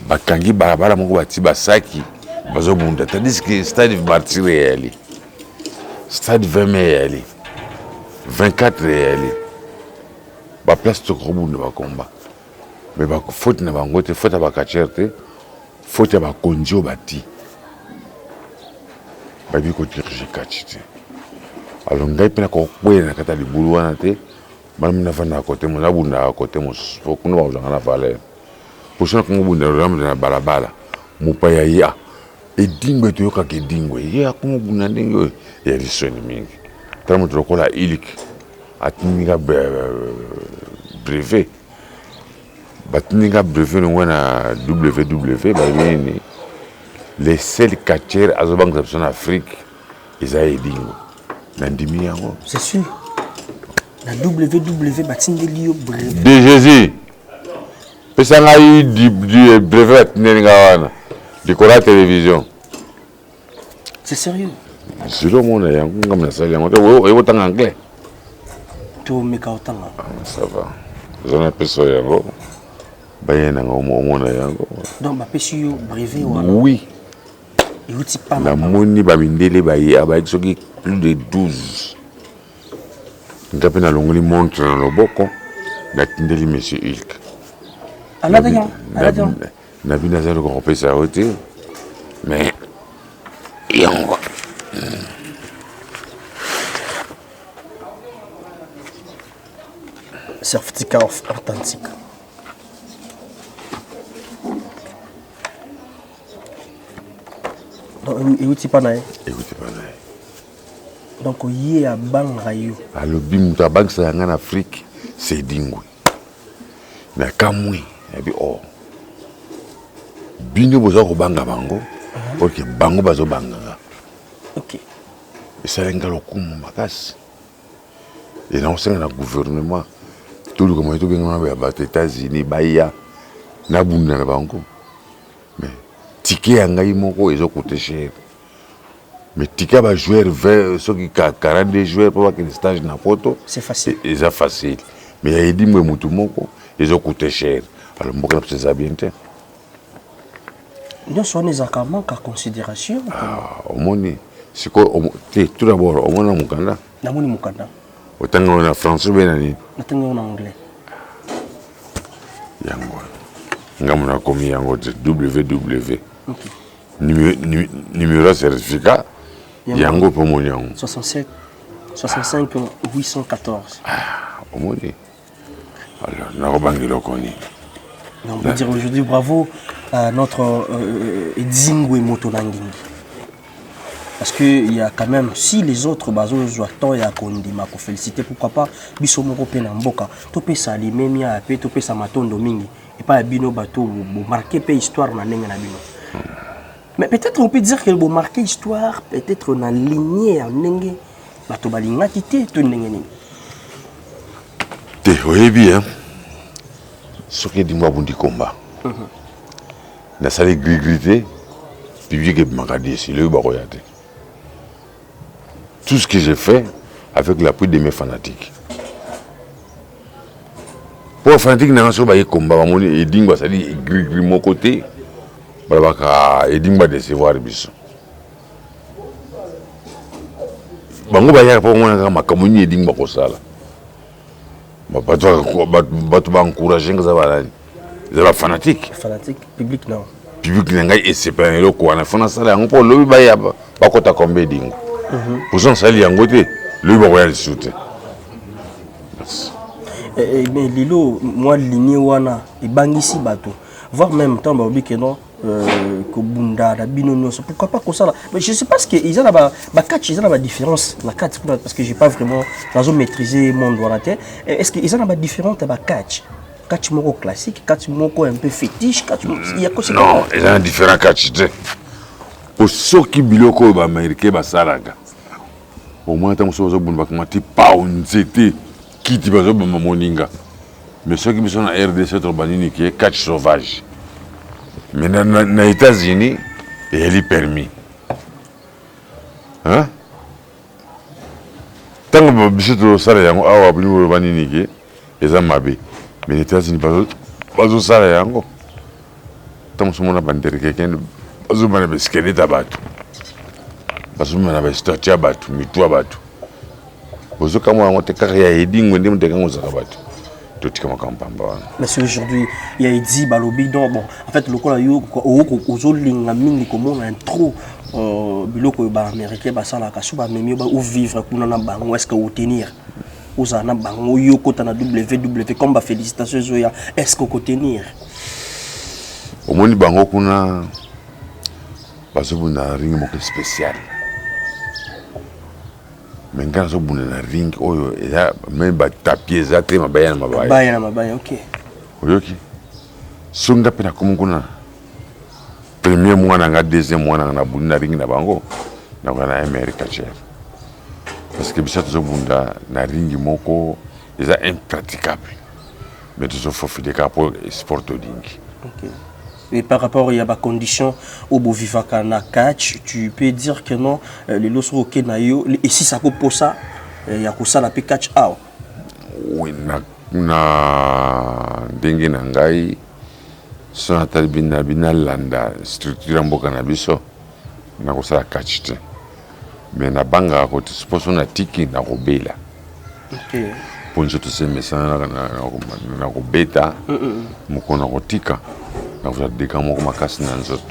bakangi barabara moko bati basaki bazo bunda tandis que stade martyr yali. Stade 20 yali. 24 yali. Ba place to kobunda ba combat. Mais ba faute na bango te faute ba catcher faute ba konjo bati. Babi ko dirige catch te. Alors ngai pena ko kwena kata libulu wana te bana na fana côté mo na bunda côté mo faut que nous va na valeur pour ça qu'on bunda na balabala mo pa ya e dingwe to yoka ke dingwe ya ko bunda ndingo ya lisoni mingi tamo to la ilik atninga brevet batninga brevet no wana www ba yini les seuls catcheurs azobank en Afrique ils a dingo. C'est sûr. La WW Batindelio brevet. De Jésus. Pesanga eu du brevet nengawana. De la télévision. C'est sérieux. C'est le monde yango ngam na sali yango. Et autant anglais. Tu meka otanga. Ça va. Zona peso yango. Bayena ngo mona yango. Donc ba peso brevet wana. Oui. Et outi pas. La moni ba mindele ba ya ba soki plus de 12. Ngapi na longoli montre na loboko na tindeli monsieur Ilk. Na bina zalo ko pesa hote mais yango. Certificat authentique. Et outi pas na. Donc il y a bangayo. Alors bimuta bank sa en Afrique c'est dingwe. Na kamwe ya bi oh. Bino boza ko banga bango. OK bango bazo banga. OK. Et ça l'engalo kumu makasi. Et na osenga na gouvernement tout le comme to benga ba États-Unis baya na bunda na bango. Mais ticket yanga imoko ezo coûter cher. Mais tika ba joueur 20 ceux qui 42 joueurs pour que le stage na photo c'est facile. Et ça facile. Mais il y a dit moi mutu moko ils ont coûté cher. Alors mboka c'est ça bien te. Nous sommes les accords à considération. Au moni c'est quoi tout d'abord au mona mukanda. Na moni mukanda. Autant en français bien ni. Autant en anglais. Yango. Ngamona komi yango www. OK. Numéro certificat yango pour mon yango 65 814. Au moni. Alors na robangelo koni. On peut dire aujourd'hui bravo à notre Dzingwe Motonangini. Parce qu'il y a quand même, si les autres bazo temps et à Kondima pour féliciter, pourquoi pas biso moko pe na mboka to pe sali memi a pe to pe sa matondo mingi et pas bino bateau bo marquer pe histoire na nenga na bino. Mais peut-être on peut dire que bo marquer histoire peut-être na lignée en nenga bato balinga tité to nenga ni. Te oyebi hein. Soki dimba bundi combat. Na sali grité public et magadi si le baroyate. Tout ce que j'ai fait avec l'appui de mes fanatiques. Pour les fanatiques, nous avons combat, et dingba, ça dit, gris mon côté, et dingba décevoir les bisous. Bango baya pour moi, ma commune et dingba pour ça. Bah, tu vas encourager que ça va là. C'est la fanatique. Fanatique, public non. Public n'a et c'est pas un loco, on a fait ça là, on peut le baya, pas quoi t'as combien dingo. Pour ça, ça y est en côté, le va le sauter. Mais Lilo, moi, ligne wana, et bangisi bateau. Voire même temps, bah, que non, que Bunda, la binono, pourquoi pas comme ça là. Mais je sais pas ce qu'ils ont là-bas, catch, ils ont la différence, la catch, parce que j'ai pas vraiment, raison maîtriser mon droit à la tête. Est-ce qu'ils ont la différence, la catch? Catch moko classique, catch moko un peu fétiche, catch il y a quoi ça? Non, ils ont différents catch. Pour ceux qui biloko ba américain ba salaga. Au moins tant que vous avez un pas on c'était qui tu vas ba moninga. Mais ceux qui sont en RDC Trobanini qui est catch sauvage. Mais dans les États-Unis, il est permis. Hein? Tant que vous avez un salaire, vous avez un banini qui est mabé. Mais les États-Unis, pas de salaire. Tant que vous avez un bandere quelqu'un, vous avez un squelette à battre. Parce que vous avez un statut à battre, mitou à battre. Vous avez un carrière heading, vous avez un carrière à battre. Mais c'est aujourd'hui, il y a dit balobi donc bon en fait le col yo aux linga mingi comme on a trop biloko ba américain ba sala ka suba memi ba ou vivre kuna na bango est-ce que ou tenir aux ana bango yo kota na WW comme ba félicitations zoya est-ce que ko tenir au moins bango kuna parce que vous na ring moko spécial. Mais quand je suis dans ring, même tapis, ça très mabaya na mabaya. Mabaya na mabaya, ok. Ok. Si on a pena comme on premier mois na deuxième mois na bunda ring na bango, na wana America cher. Parce que bisa toujours bunda na ring moko, c'est impraticable. Mais toujours faut faire des capos sport au ring. Ok. Et par rapport il y a des conditions au beau vivaka na catch, tu peux dire que non les lots ok na yo et si ça pour ça il y a que ça la pe catch out. Oui na dengue na ngai so na talbina bina landa structure mboka na biso na ko ça catch te. Mais na banga ko suppose na tiki na ko bela. OK. Pour nous tous ces messages na ko beta moko na ko tika. Vous avez des camons comme casse dans les autres.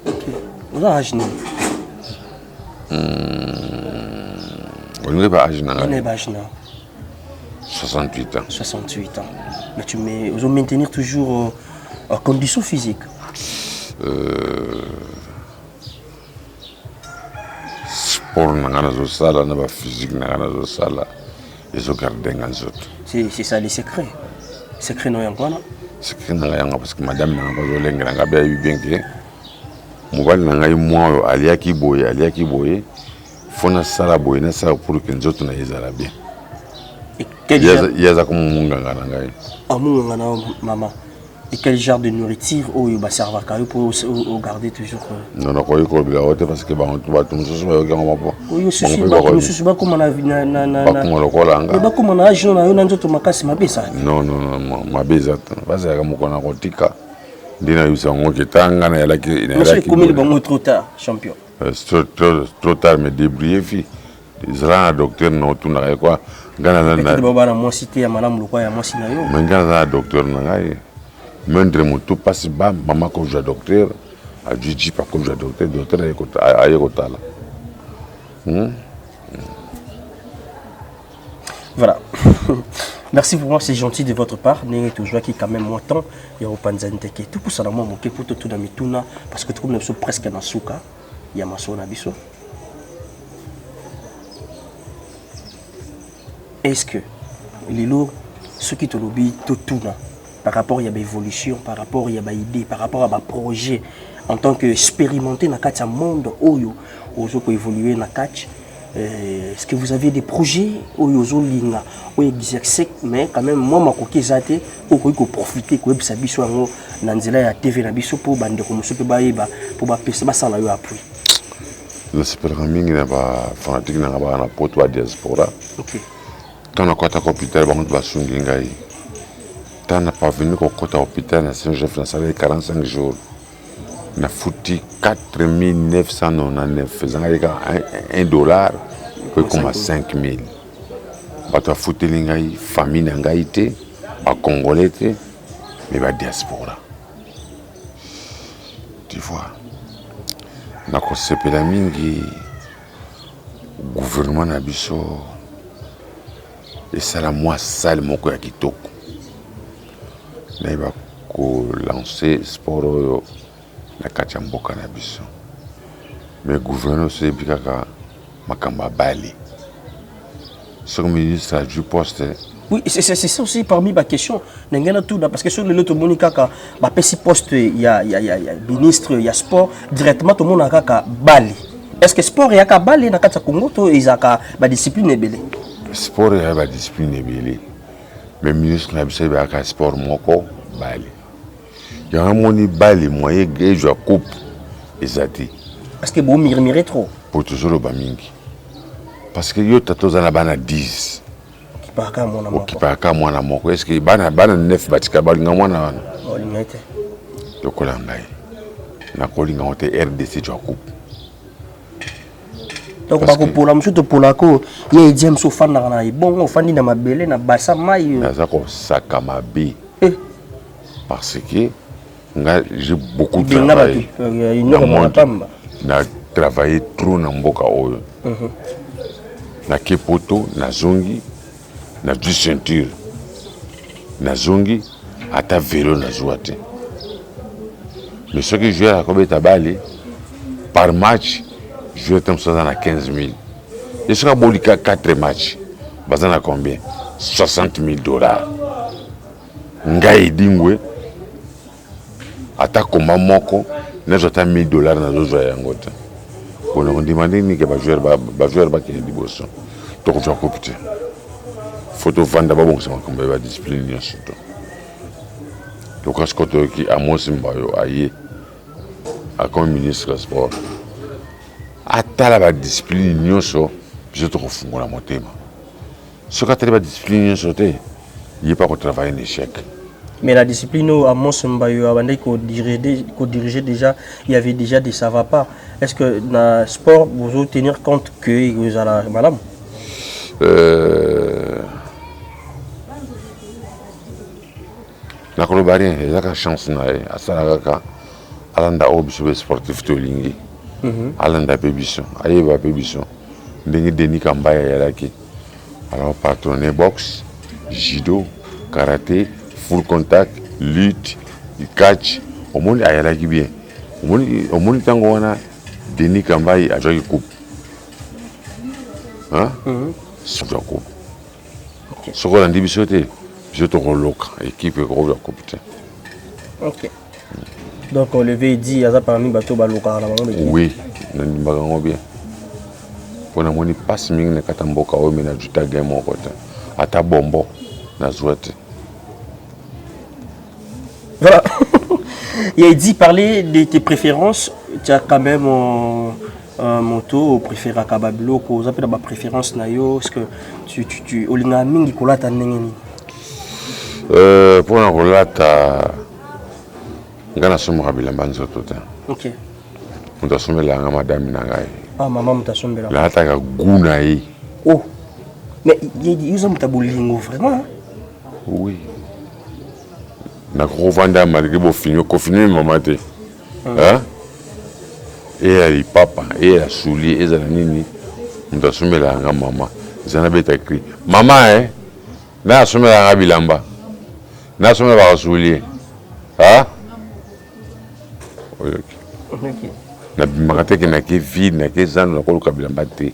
Ok. Vous avez âge non? Vous n'avez pas âge non? On est âge non. 68 ans. 68 ans. Mais tu mets, vous allez maintenir toujours en condition physique. Sport n'a pas de salle, n'a pas physique, n'a pas de salle. Ils ont gardé dans les autres. C'est ça les secrets. Secrets non y quoi? C'est que parce que madame n'a pas de langue, n'a pas bien que mobile n'a pas moi alia qui boye, faut na sala boye na sala pour que nous autres na yezala bien. Et quel genre yaza comme munga ngai. Munga na maman. Et quel genre de nourriture ou ba serva ka pour garder toujours Non non ko ko bila hote parce que ba tout so ba yo ngoma po. Oui susu ba comme na ba ko lokola nga. Ba comme na age na yo na nzoto makasi mabesa. Non mabeza parce que mo kona ko tika ndina yusa ngo kitanga na yala ki na yala ki. Mais c'est comme trop tard champion. Trop tard me débrouiller fi. Zala docteur no tu na quoi ngana na. Ba na mo cité ya madame lokwa ya mo sina yo. Mais ngana docteur na ngai. Même tout passe bas, maman comme je docteur, à Gigi pas comme je docteur à Yekotala. Voilà. Merci pour moi, c'est gentil de votre part. N'est toujours qui quand même moi temps il y a au Panzanteke. Tout pour ça là moi mon pour tout dans mituna parce que tout comme presque na souka, il y a maso na biso. est-ce que les lots, ceux qui te lobby, tout tourne par rapport à l'évolution, par rapport à l'idée, par rapport à un projet, en tant qu'expérimenté dans le monde, où vous évoluer dans le catch, est-ce que vous avez des projets où vous exercez, mais quand même, moi, je suis zate, où vous profiter de ça, dans la TV, pour bande pour appui. J'espère que mingi na ba fanatique na ba na poto diaspora. OK. Tant na kota hôpital ba mutu basungi ngai. Tant na parvenu ko kota hôpital na Saint-Jean na salaire 45 jours. Na fouti 4999 faisant avec $1 que comme 5000. Ba to fouti ngai famille na ngai te, ba congolais te, mais ba diaspora. Tu vois. Nakosepela mingi gouvernement na biso esala mwa sale moko ya kitoko nayeba kolancer sport oyo na kati ya mboka na biso mais gouvernement oseyebi kaka makambo ya bale soki ministre adu poste. Oui, c'est ça aussi parmi ma question. Parce que sur le lot, Monika, si poste, il y a ministre, il y a sport, directement tout le monde a Bali. Est-ce que sport, il y a Bali, il y a Congo, il y a discipline belé? Sport, il y a discipline belé. Mais ministre, il y a sport, moko, Bali. Il y a un moni Bali, moyen, gay, je coupe, exact. Est-ce que vous murmurez trop? Pour toujours le bamingi. Parce que yo tatoza na bana 10. Okipaka mwana moko est-ce que bana 9 batika balinga mwana wana olingete lokola ngai nakolinga ote RDC tu coupe donc bakopola msuto polako ye James ofanda na ibongo ofandi na mabele na basa mai naza ko saka mabe parce que j'ai beaucoup travaillé na travaillé trop na mboka oyo na kepoto na zongi na du ceinture na zongi ata vélo na jouate mais ce que je à Kobeta Bali par match je vais à 15 000 et ce que 4 matchs bazana combien $60,000 ngai dingwe ata komba moko na jota $1,000 na zozo ya ngota on a demandé ni que ba joueur ba qui liboso to ko kopite photo vanda ba bon sama komba ba discipline ni surtout to ka skoto ki amosimba yo aye a comme ministre sport atala ba discipline nyonso je to kofungola motema ce ka tele ba discipline nyonso te il pas ko travailler en échec. Mais la discipline à Monsembayo, avant qu'on dirigeait déjà, il y avait déjà des ça va pas. Est-ce que dans le sport, vous devez tenir compte que vous allez madame? La Colobarien, il y a une chance à Salagaka, Alanda Obispo sportif Tolingi, Alanda Pébition, Aïba Pébition, Denis Kambaya Yalaki. Alors, patronné boxe, judo, karaté, full contact, lutte, catch, au monde a yala qui bien. Au monde tango wana Denis Kambayi a joué coupe. Hein? Sur la coupe. Ce qu'on a dit bisoté, je te reloque équipe et gros la coupe. OK. Donc on le veut dit à ça parmi bateau baloka la maman. Oui, on dit bagango bien. Pour na moni passe mingi na katamboka o mena juta game mon côté. Ata bombo na zouate. Voilà. Il a dit parler de tes préférences. Tu as quand même un moto préféré à Kababilo. Vous avez ma préférence nayo. Est-ce que tu olinga mingi kolata nengeni? Pour la kolata, ngana somo kabila banzo tota. OK. Mutasomela nga madame nangai. Ah maman mutasomela. La taka guna yi. Oh. Mais ils ont mutabolingo vraiment. Oui. Na kovanda malgré bo finio kofini mama te. Hein? Et ali papa, et la soulier, et la nini. Mutasomela nga mama. Zana beta cri. Maman na somela nga bilamba. Na somela ba soulier. Hein? OK. Na bimakate ke na ke vide na ke zanu na koluka bilamba te.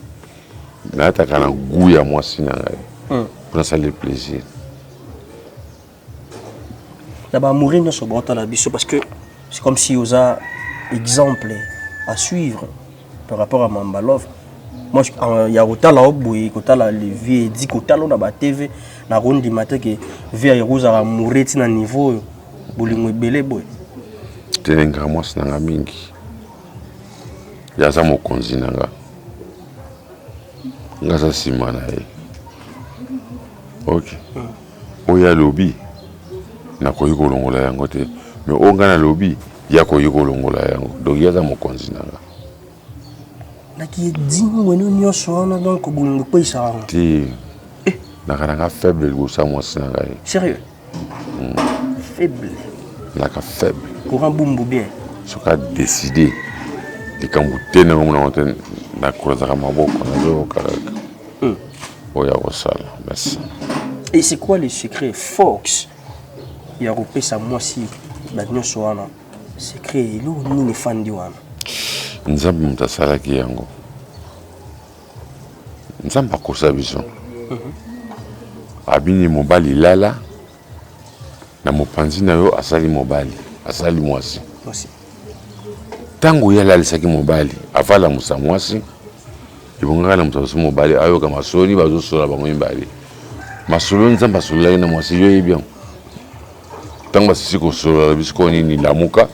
Na ta kana guya mwasi na ngai. pour ça le plaisir. D'abord, mourir ne se bat à la biso parce que c'est comme si vous avez exemple à suivre par rapport à Mambalov. Moi, il y a autant là où il y a la vie dit qu'autant là na TV na ronde du matin que vie à Rose à mourir à niveau bolingo belé boy. Tenenga moi sinanga mingi. Ya za mokonzi nanga. Ngaza simana e. OK. Oya lobby. Na koyi kolongola yango te. Mais onga na lobby ya koyi kolongola yango. Donc ya za mokonzi nanga. Naki dingo weno nyonso wana donc bolingo pe isa. Ti. Nanga faible go sa moi sinanga e. Sérieux? Faible. Naka faible. Courant boumbo bien. Soka décider de kambuté na ngona onten na koza maboko na zo karaka. Oya osala. Merci. Et c'est quoi le secret Fox? Il y a repris ça moi si bagno soana. Secret lo ni ne fandi wana. Nzambe mutasala ki yango. Nzambe akosa biso. Abini mobali lala na mopanzi na yo asali mobali, asali mwasi. Mwasi. Tango ya lalisaki mobali, avala musa mwasi. Ibongala musa mobali ayo kama soni bazo sola bango mbali. Masolo nzamba sola na mwasi yo bien. Tango basisi ko sola bisiko ni lamuka,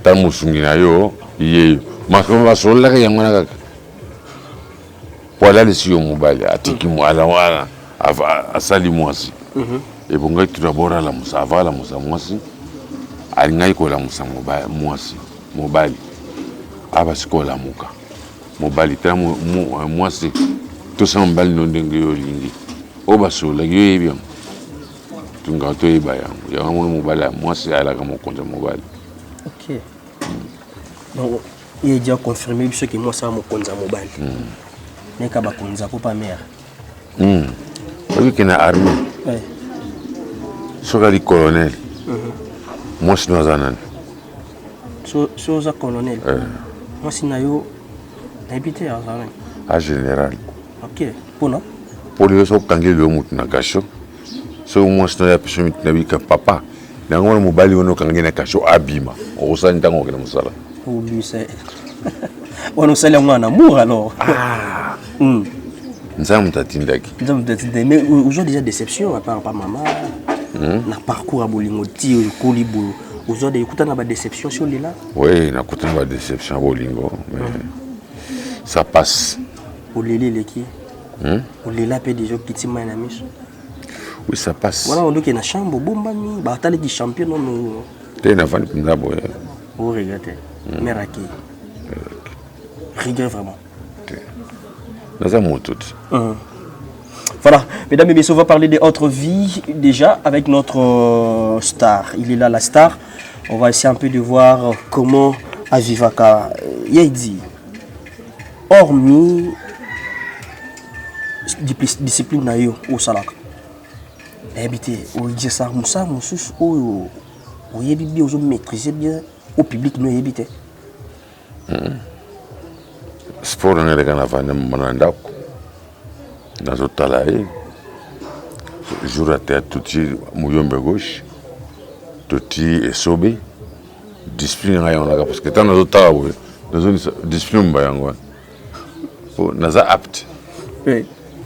tango musungi na yo iye. Masolo la yango na kaka. Wala lisi yo mobali atiki mu ala wana asali mwasi. Ebonga tudabora la musa avala musa mwasi. Alingai ko la musa mobali mwasi mobali. Aba sikola muka. Mobali tamu mwasi to sa mobali no ndenge yo lingi. Oba sola yo yebia. Tunga to yeba yango. Ya mo mobali mwasi ala ka mokonza mobali. OK. Donc il est déjà confirmé ce que moi ça mokonza mobali. Mais ka ba konza ko pa mère. Oui que na armée. Ouais. Soka di colonel. Moi je suis dans So za colonel. Moi si na yo habité à ça. en général. OK. Pona. Pour les autres quand il y a mutu na kasho. So moi je suis na personne na bika papa. Na ngona mobali wono kangi na kasho abima. Osa ntango ke na musala. Oh lui c'est. On nous sait en amour alors. Nzambe tatindaki. Mais aujourd'hui déjà déception à part maman. Na parcours à bolingo ti kolibolo. Aujourd'hui écoute na ba déception sur là. Oui, na kutana ba déception à bolingo mais ça passe. Olélé leki. Olela pe déjà petit main mis. Oui, ça passe. Voilà on dit que na chambre bomba mi ba tali di champion non. Te na vani pinzabo. Oh regardez. Meraki. Rigueur vraiment. Voilà, mesdames et messieurs, on va parler des autres vies déjà avec notre star. Il est là, la star. On va essayer un peu de voir comment Avivaka Yaidi, hormis discipline nayo au salak. Habité, au Djessa Moussa, Moussous, au Yabibi, au maîtriser bien au public, nous habité. Sport on est les gars avant mananda dans le talaï jour à terre tout petit mouyombe gauche tout petit et sobé discipline rien là parce que tant dans le talaï dans une discipline bayango naza apte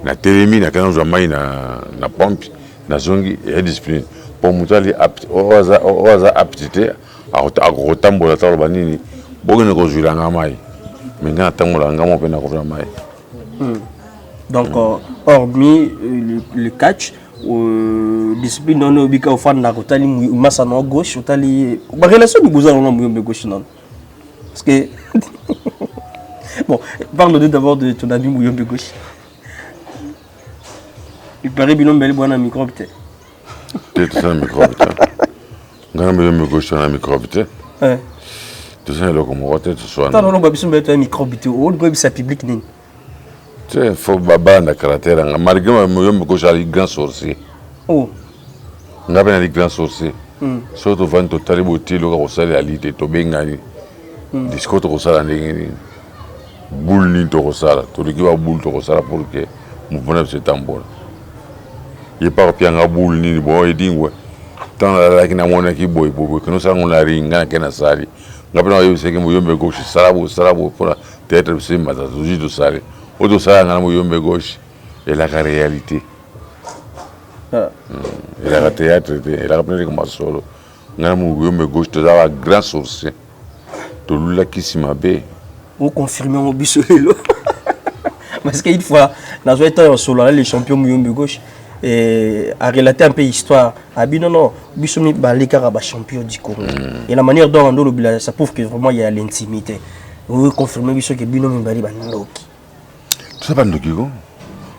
na télémi na quand jamais na pompe na zongi et discipline pour mutali apte oza aptité à rotambola talo banini bogene ko jula ngamai. Donc, hormis le catch, discipline non obika au fan na kotali massa na gauche, kotali ba relation du boza na muyombe gauche non. Parce que bon, parle d'abord de ton ami muyombe gauche. Il paraît bien bel bon micro peut-être. Peut-être ça micro peut-être. Ngana muyombe gauche na micro peut-être. Tout ça, là, comme on va être ce soir. Non, non, non, je vais un micro, on va ça public. Tu sais, il faut baba dans le caractère. Malgré moi, je suis un grand sorcier. Oh. Je suis un grand sorcier. Surtout quand tu as beauté, tu as la lité, tu as bien disco, tu as la boule, tu as la boule, tu as pour que mon bonheur se tambour. Il part puis en boule ni bon et dingwe. Tant la qui na mona qui boy boy que nous ça on la ringa que na sali. Ngapena yo seke muyombe gauche salabo pour théâtre c'est mata toujours do sali. Odo sala ngana muyombe gauche et la réalité. Et la théâtre et la reprenez comme solo. Ngana muyombe gauche to za grand sorcier. To lula kisimabe. Vous confirmez mon bisolelo. Parce qu'une fois, dans un temps, solo, les champions Muyombe gauche, a relaté un peu l'histoire. A dit non, Bissomi Balekara est champion du Congo. Et la manière dont on le ça prouve que vraiment il y a l'intimité. Vous confirmez que Binomi Bali est Ndoki. Tu sais pas Ndoki quoi?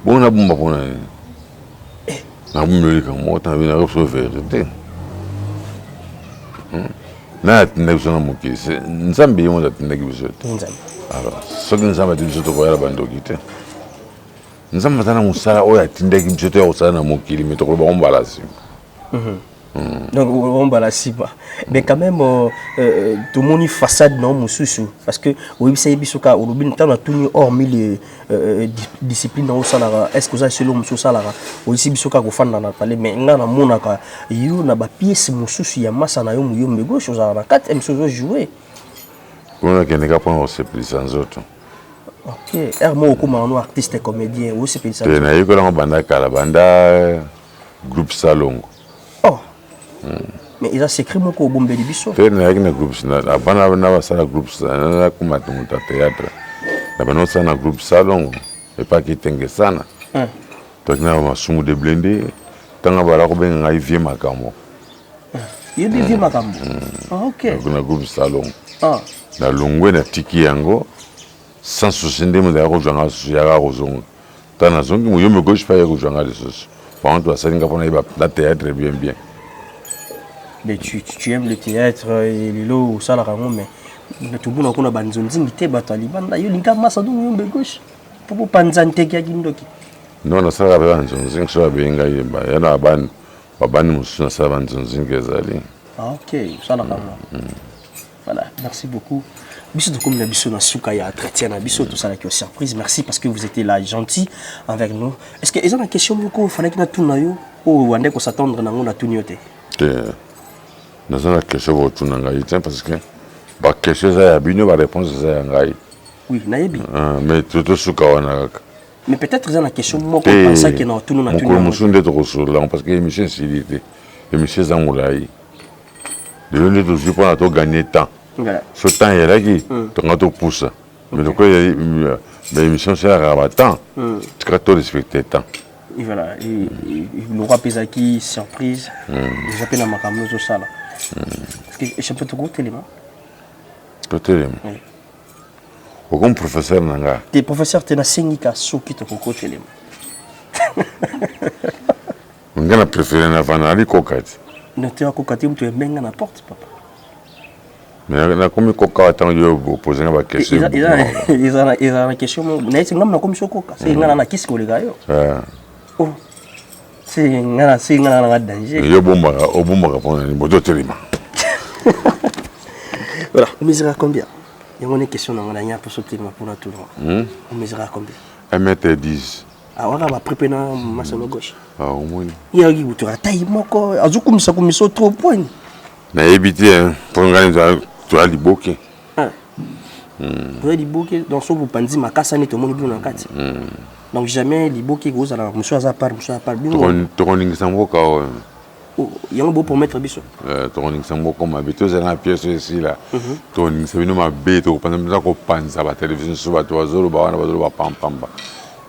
Bon, on a bon pour on a bon quand moi t'as vu la vérité. Na tindagisona muki se nzambi yimo tindagisona Nzambi alors so nzambi tindagisona ko yala bandoki te nzambi tana musala oya tindagisona yo sana mukili metoko ba ombalasi donc on va la cible mais quand même tout le monde façade non mususu parce que oui c'est bisoka au lobin tant tout hormis les disciplines dans salara est-ce que ça c'est le mususu salara aussi bisoka ko fanda na parler mais ngana monaka yo na ba pièce mususu ya massa na yo Muyombe gauche aux na 4 mususu jouer on a qu'un point on se plus sans autre ok hermo comme un artiste comédien aussi plus sans na yiko la banda kala banda groupe Salongo. Oh. Mais il a secret mon ko bombe biso. Fait na yakina groupe na bana na basala groupe na kuma tumuta théâtre. Na bana sana groupe Salongo et pas qui tenge sana. Donc na masumu de blende tanga bala ko benga ivie makambo. Il est bien makambo. Ah OK. Na groupe Salongo. Ah. Na longwe na tiki yango sans souci ndemo da ko janga ya ga kozonga. Tana zongi Muyombe gauche pa ya ko janga les choses. Par contre, la scène la théâtre bien. Mais tu aimes le théâtre et les lots, ça la ramon, mais tout le monde a une zone qui est Taliban. Il y a une gamme de Muyombe gauche. Pour panzante qui a gindoki. Non, ça va bien. Je suis bien. Il y a ban musu ça va nzonzi kezali. Ah OK, ça la ramon. Voilà, merci beaucoup. Biso de comme la biso na suka ya entretien na biso tout ça là qui est surprise. Merci parce que vous étiez là gentil avec nous. Est-ce que ils ont une question beaucoup fallait que na tout na yo ou wande ko s'attendre na ngona tout nyote. Nous avons la question pour tout ngai parce que ba question ça ya bino ba réponse ça ya ngai. Oui, na yebi. Mais tout suka wana. Mais peut-être ils ont la question moi qu'on pense que na tout na tout. Mon musunde to kosola parce que émission silité. Émission zamulai. De l'une de pour na to gagner temps. Voilà. Ce temps il est là qui tu pousse. Mais donc l'émission c'est à temps. Tu as tout respecté temps. Et voilà, le roi Pesaki surprise. Déjà peine à ma caméra tout ça là. Parce que je peux te goûter les mains. Côté Oui. Comme professeur nanga. Tes professeurs t'es na sengika soki te goûter les mains. On a préféré na vanali kokati. Ne te akokati tu es menga na porte papa. Mais na comme koka tant yo poser ma question. Ils ont la question mais c'est ngam na comme sokoka. C'est ngana na kisko les gars yo. Oh. C'est ngana na danger. Yo bomba répondre ni boto telema. Voilà, on mesure combien? Il y a une question dans la pour sauter pour tout le monde. On mesure combien? 1m10. Ah, on va préparer na masolo gauche. Ah, au moins. Il y a qui tu taille moko, azukum ça comme ça trop point. Na éviter pour gagner tu as liboke. Ah. Tu as liboke dans son panzi makasa ni to moni bien na kati. Donc jamais liboke go za la monsieur à part bien. Tokoning samboka. Il y a un beau pour mettre biso. Tokoning samboka ma beto za na pièce ici là. Tokoning ça bino ma beto panza ko panza ba télévision sur ba toazolo ba wana ba ba pam.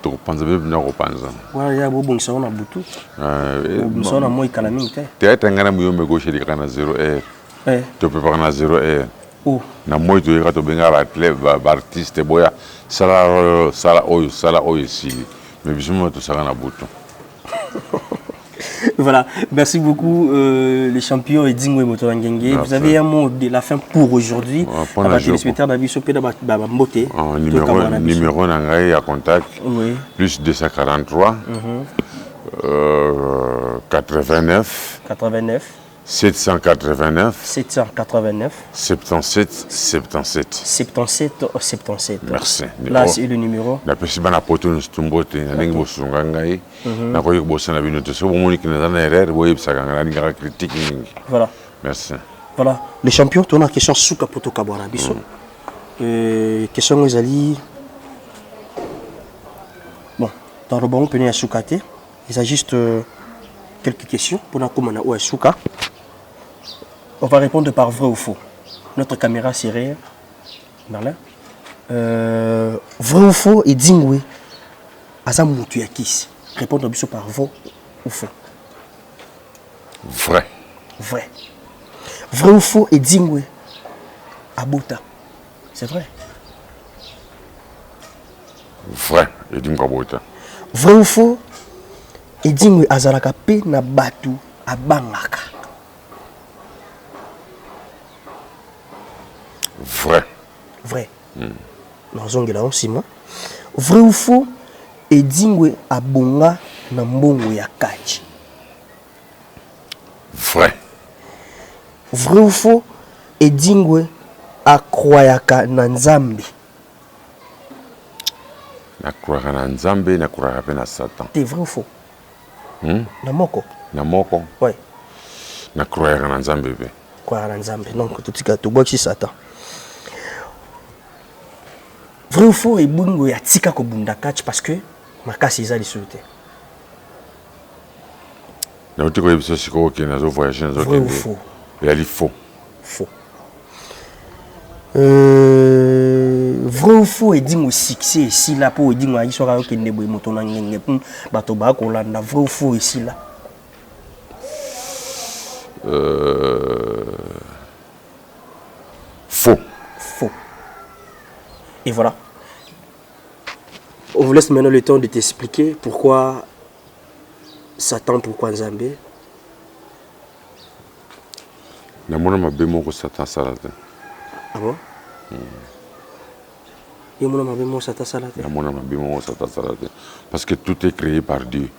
To panza bino ko panza. Voilà, il y a beau bon ça on a butu. Ça on a moi kalami te. Théâtre ngana Muyombe gauche li kana 0 heure. Tu peux pas na 0 heure. Oh. Na moi tu ira to benga ba artiste boya sala oyo si. Mais bisuma to sala na butu. Voilà, merci beaucoup les champions et Dingwe Motorangenge. Vous avez un mot de la fin pour aujourd'hui. À la téléspectateur d'Avis Sopé Mbote. Numéro nangai à contact. Oui. Plus 243 89 89 789 789 77 77. 77 77. Merci. Là, c'est le numéro. La personne a porté une stumbote, na ndenge bosunga ngai. Na koyi bosana bino te so bomoni que na erreur boye bisaka na critique mingi. Voilà. Merci. Voilà. Les champions, tu as une question souka poto kabwana biso. Question ezali. Bon, dans le bon pene ya soukate, il y a juste quelques questions pour na komana ou souka. On va répondre par vrai ou faux. Notre caméra serrée. Merlin. Vrai ou faux et dingwe. Asa mutu ya kisi. Répondre biso par vrai ou faux. Vrai. Vrai. Vrai ou faux et dingwe. Abota. C'est vrai. Vrai. Et dingwe abota. Vrai ou faux et dingwe azalaka pe na batu abangaka. Vrai. Vrai. Nazongela nsima. Vrai ou faux et dingwe abonga na mbongo ya kachi. Vrai. Vrai ou faux et dingwe akroyaka na nzambe. Nakroyaka na nzambe, nakroyaka pe na Satan. C'est vrai ou faux? Na moko. Na moko. Ouais. Nakroyaka na nzambe pe. Croyaka na nzambe. Donc tutika to boxi Satan. Vrai ou faux et bungo ya tika ko bunda catch parce que makasi eza lisuté. Na utiko yebiso siko ke nazo voyager nazo Vrai ou kende. faux? Et ali faux. Faux. Vrai ou faux et dingo succès ici là pour dingo ayi soka ke ndebo moto na ngenge pun bato ba ko landa. Vrai ou faux ici là? Faux. Faux. Et voilà. On vous laisse maintenant le temps de t'expliquer pourquoi Satan, pourquoi Nzambe. Namona mabe moko Satan salate. Ah bon? Et mon ami, Satan salate. Namona mabe moko Satan salate. Parce que tout est créé par Dieu.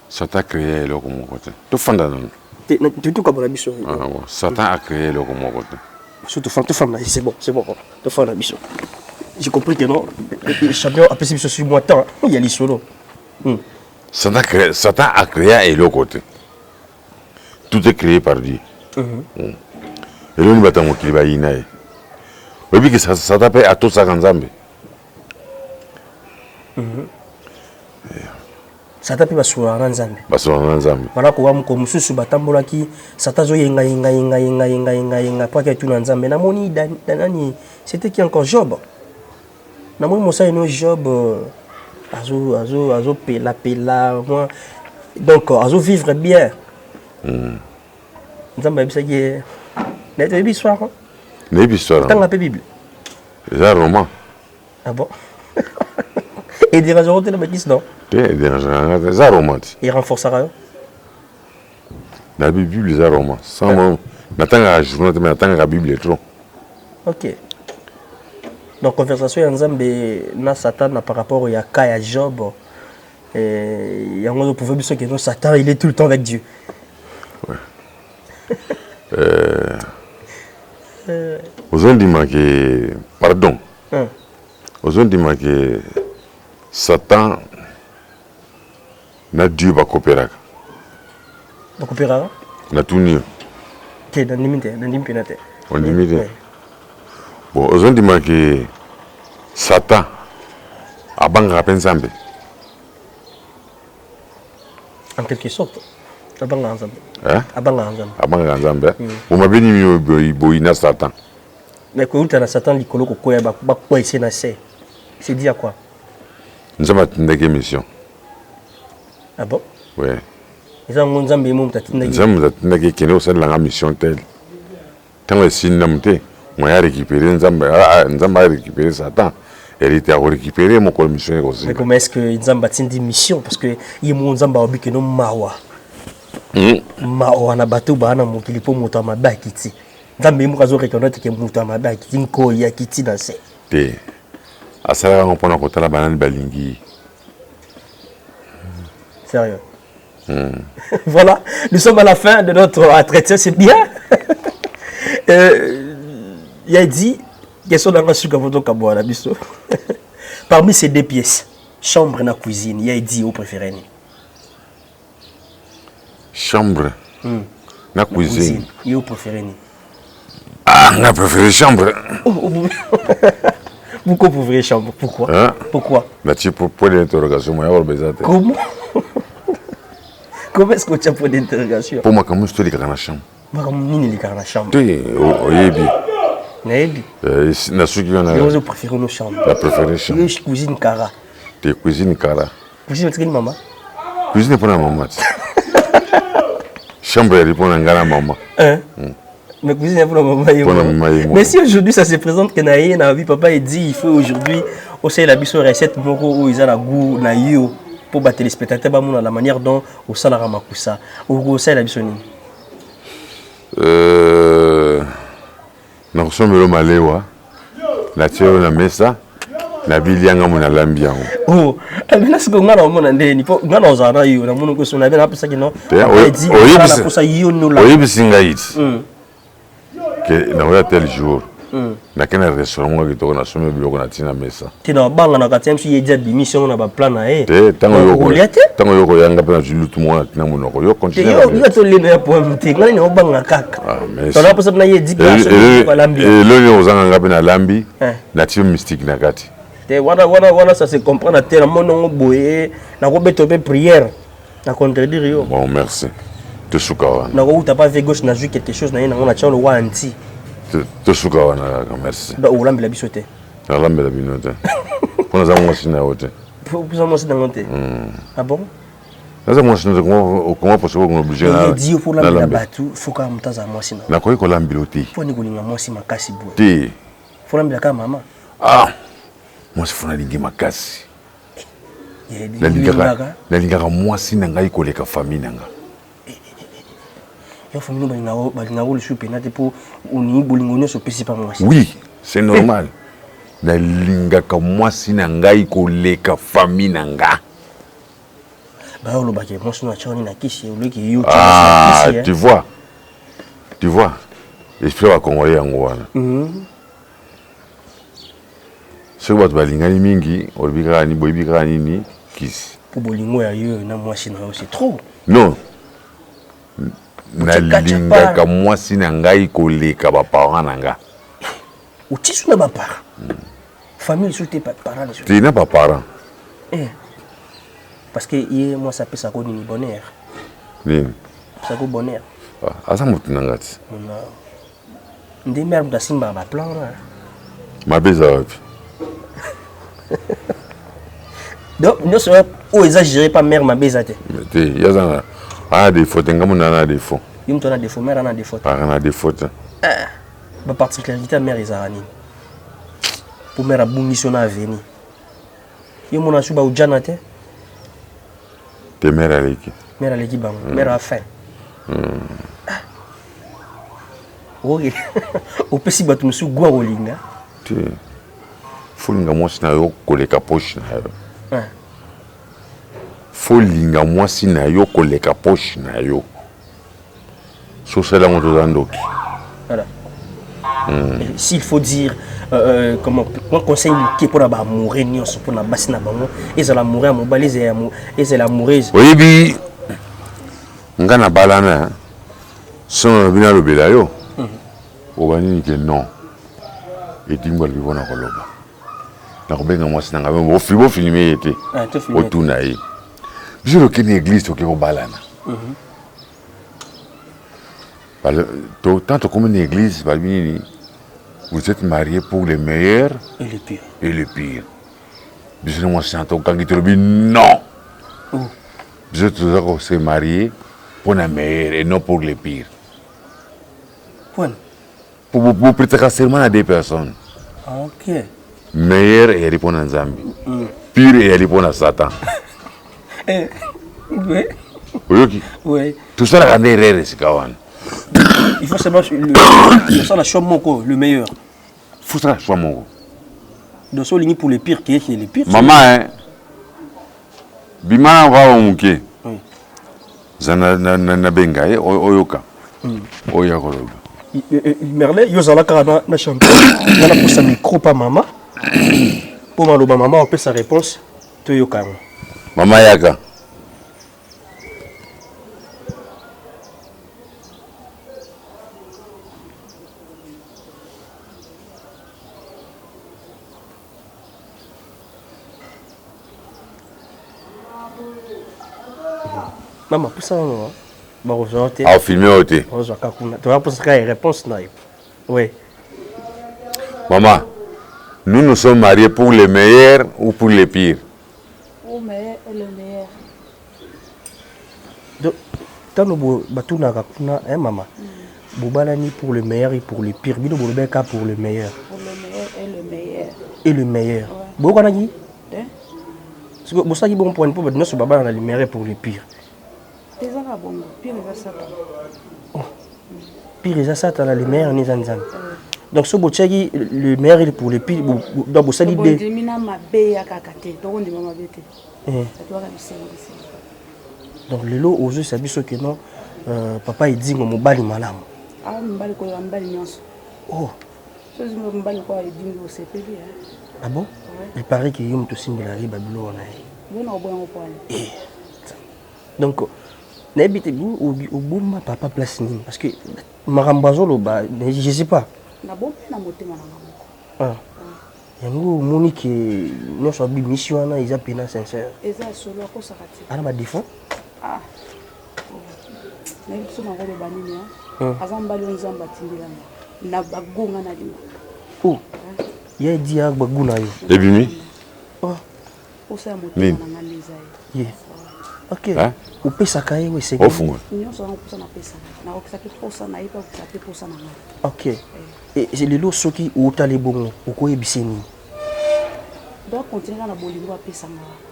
Satan a créé le comme côté. Tout fanda non. Tu tout comme la mission. Ah bon. Satan a créé le comme côté. Surtout femme là, c'est bon. Tout femme la mission. J'ai compris que non. Le champion a passé sur moi temps. Il y a les solos. Satan a créé le côté. Tout est créé par Dieu. Et là, on va t'en qu'il va y aller. Oui, que ça t'appelle à tout ça en Zambie. Ça t'appelle à sur en Zambie. Parce en Zambie. Voilà quoi, comme sous batambola qui, ça t'a joué yenga, pas que tout en Zambie. Namoni danani, c'était qui encore Job. Namoni mon ça une Job, azo pela, moi. Donc azo vivre bien. Nzamba bisa qui net bibi soir. Né histoire. Tant la Bible. C'est un roman. Ah bon? Et des raisons de la bêtise non? C'est un roman. Il renforcera. La Bible c'est un roman. Sans moi, n'attends à journée mais n'attends à la Bible trop. OK. Donc conversation ensemble na Satan par rapport à Kaya Job. Et on pouvait dire que Satan il est tout le temps avec Dieu. Ouais. Aux gens disent que pardon. Aux gens disent que Satan n'a Dieu pas coopérer. Pas coopérer? Na tout nier. Que dans limite, On limite. Bon, aux gens disent que Satan a bangé Nzambe. En quelque sorte. Abanga Nzambe. Hein? Abanga Nzambe. Abanga Nzambe. On m'a bien dit boina Satan. Mais quand tu as Satan likolo ko koya ba quoi ici na c'est. C'est dit à quoi? Nous avons une mission. Ah bon? Oui. Ils ont Nzambe mo mtatinda. Nous avons une mission telle. Tant que si n'amte, moi a récupéré Nzambe a récupéré Satan. Elle était à récupérer mon commission aussi. Mais comment est-ce que Nzambe a une mission parce que il mo Nzambe obi que no mawa. Mawa na bato bana mokili po moto mabe kiti. Nzambe mo kazo reconnaître que moto mabe kiti nko ya kiti na se. Te. Asala on pona kotala banane balingi. Sérieux. Voilà, nous sommes à la fin de notre entretien, c'est bien. Il a dit, question dans la parmi ces deux pièces, chambre et la cuisine, il a dit au préféré. Chambre. La cuisine. Il au préféré. Ah, on a préféré chambre. Pourquoi vous préférez chambre? Pourquoi? Hein? Pourquoi? Là, tu peux poser l'interrogation, moi, comment? Comment est-ce que tu as point d'interrogation? Pour moi, comment je te dis dans la chambre? Moi, comment je dis dans la chambre? Oui, oui. Naïbi. Na ceux qui ont Vous préférez nos chambres. La préférée chambre. Je cuisine cara. Tu cuisines cara. Cuisine de maman? Cuisine pour la maman. Chambre, elle répond à la maman. Hein? Mais cuisine pour la maman. Pour la maman. Mais si aujourd'hui ça se présente que Naïe, Naïbi, papa il dit il faut aujourd'hui aussi la biso recette où ils ont la goût Naïo pour battre les spectateurs dans la manière dont au salara makusa ou ça la biso ni. Na kusomba lo malewa. La tio na mesa. Na bilianga mona lambia. Oh, mais là c'est que ngana mona ndeni po ngana ozana yo na mono ko sona bena pesa kino. Oyibisinga iti. Que na oya tel jour. Na kena restaurant ngo kitoko na somba biloko na tina mesa. Tina banga na katem si yedia bimission na ba plan na e. Tango yoko yanga pe na julutu mona tina monoko yo continue. Yo to leno ya pointe ngani no banga kaka. To na posa na yedi place ko lambi. Lo yo ozanga ngape na lambi. Na tio mystique na kati. Voilà, ça se comprend à terre. Mon nom boye, na ko beto be prière, na contredire yo. Bon, merci. Te soukawa. Na ko t'as pas fait gauche, na joué quelque chose, na on a tient le wa anti. Te soukawa na merci. Ba o lambe la bisote. Na lambe la binote. Pour nous avoir signé hote. Pour nous avoir signé hote. Ah bon? Nasa moi signé comment possible qu'on obligé na. Il dit pour la batu, faut ka mutaza moi signé. Na ko lambe lote. Faut ni kolinga moi si makasi bo. Ti. Faut lambe la ka mama. Ah. Moi je fona lingi makasi. Na lingaka moi si nanga ikoleka famille nanga. Yo famille ba le soupe na te pour uni bolingonyo so pesi pa moi. Oui, c'est normal. Na lingaka moi si nanga ikoleka famille nanga. Ba lo ba ke moi so na choni na kisi o le ki yo. Ah, tu vois. Tu vois. Esprit wa Congolais yango wana. Ce que tu as dit, mingi, olbika ni boybika ni kisi. Pour bolingo ya yo na moi si na c'est trop. Non. Na linga ka moi si na ngai koleka ba parents nanga. O tisu na ba parents. Famille sous tes parents. Tu n'as pas parents. Parce que moi ça peut ça ko ni bonheur. Ni. Ça ko bonheur. Ah, asa mutu nangati. Non. Ndi mère mda simba ba plan là. Ma beza. Donc, nous sommes où exagéré pas mère ma baisate. Il y a des fautes, il y a des fautes. Il y a des fautes, mère a des fautes. Il y a des fautes. Ma particularité, mère est arani. Pour mère a bon mission à venir. Il y a mon asuba ou janate. Tes mères à l'équipe. Mère à l'équipe, mère a faim. Ok. Au petit bateau, monsieur Gouarolinga. Folinga moi si na yo koleka poche na yo. Folinga moi si na yo koleka poche na yo. So c'est là on doit ndoki. Voilà. S'il faut dire comment on conseille qui pour la mourir ni on se pour la basse na bango et ça la mourir mon balise et c'est la mourir. Oui bi ngana balana. Son bina lo bela yo. O bani que non. Et dis-moi le bon akoloba. Na kobenga mwasi nanga bo filmer été otuna yi biso ke ni église to ke ko balana tant comme une église vous êtes mariés pour le meilleur et le pire biso moi santo kangi to bi non biso to se marier pour le meilleur et non pour le pire pour prêter serment à des personnes. OK. Meilleur et répondre à Nzambi. Pire et répondre à Satan. Oui. Oui. Tout ça, la erreur, c'est Kawan. Il faut savoir la choix le meilleur. Il faut savoir la choix mon. Donc, ça, pour les pires, qui est les pires. Maman, hein. Bimana va au mouké. zana na benga oyoka oya koloba Merle yozalaka na champion na poussa micro pa mama pour maloba mama on peut sa réponse to yoka mama yaka Maman, pour ça, non. Bon, aujourd'hui. Ah, filmé au thé. Tu vas poser une réponse, non. Oui. Maman, nous sommes mariés pour les meilleurs ou pour les pires? Pour le meilleur et le meilleur. Donc, quand nous hein, maman, ni pour le meilleur et pour le pire. Bino Bolobeka pour le meilleur. Pour le meilleur et le meilleur. Et le meilleur. Bon, on a dit? Parce que ça qui bon point pour nous, on a le meilleur pour le pire. Pire les Satan, le meilleur ni Zanzan. Donc, ce bochagi, le meilleur est pour le pire. Donc, vous savez, donc, le lot aux yeux, c'est sûr que non, papa il dit que mon bali malam. Ah, mon bali quoi, mon bali nyonso. Oh. Mon bali quoi, il dit que c'est payé. Ah bon? Il paraît qu'il y a un tosin de la riba bleu on a. Bon, on boit un point. Donc, n'habitez vous au bout ma papa place ni parce que marambazo lo ba, je sais pas. Na bon, na moté mananga. Ah. Yango moni que nous sommes mission na ils appellent sincère. Et ça solo ko sakati. Ana ba défaut? Ah. Na biso na ngolo banini hein. Azamba lo nzamba tindila. Na bagonga na lima. Oh. Ya dia baguna yo. Ebimi? Oh. Pour ça moté mananga lezai. Yeah. Ok. Hein? Ou pesa kaye we c'est. Ofungo. Nyonso na pesa na pesa. Na okisa ke posa na ipa ku posa na ngalo. Ok. Et c'est le lot soki ou tali bongo ou ko ebiseni. Doit continuer na bolingo apesa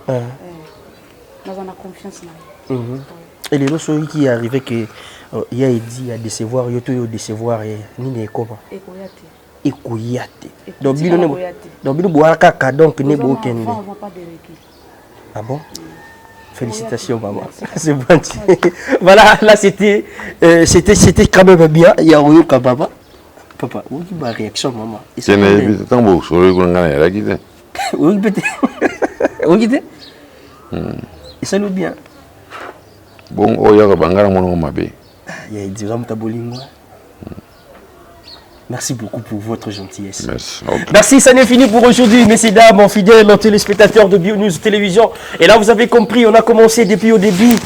nga. Dans une confiance na. Et le lot soki qui est arrivé que il a dit à décevoir yo to yo décevoir ni ne comment. Ekoyate. Donc bino boire kaka donc ne bo ken. Ah bon? Félicitations maman. C'est bon. Voilà, là c'était quand même bien. Il y a eu quand papa. Papa, où est ma réaction maman? C'est une tant beau sur le grand gars là qui est. Où est-ce? Où est-ce? Et ça nous bien. Bon, oh ya bangara mon mabe. Il y a des gens tabolingo. Merci beaucoup pour votre gentillesse. Merci. Okay. Merci, ça n'est fini pour aujourd'hui, messieurs, dames, fidèles téléspectateurs de BioNews Télévision. Et là, vous avez compris, on a commencé depuis au début.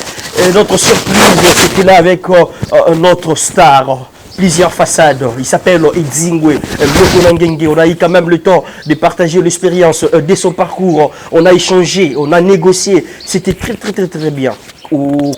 Notre surprise, c'était là avec notre star. Plusieurs façades. Il s'appelle Edzingwe. On a eu quand même le temps de partager l'expérience de son parcours. On a échangé, on a négocié. C'était très bien.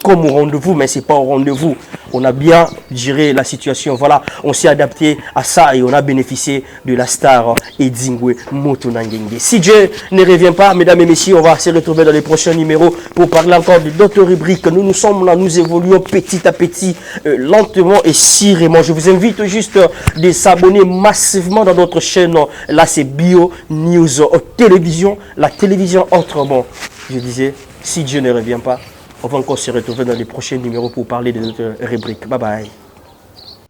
Comme au rendez-vous, mais ce n'est pas au rendez-vous. On a bien géré la situation. Voilà, on s'est adapté à ça et on a bénéficié de la star Edzingwe Motonangenge. Si Dieu ne revient pas, mesdames et messieurs, on va se retrouver dans les prochains numéros pour parler encore d'autres rubriques. Nous sommes là, nous évoluons petit à petit, lentement et sûrement. Je vous invite juste de s'abonner massivement dans notre chaîne. Là, c'est BioNews Télévision, la télévision autrement. Je disais, si Dieu ne revient pas, on va encore se retrouver dans les prochains numéros pour parler de notre rubrique. Bye bye.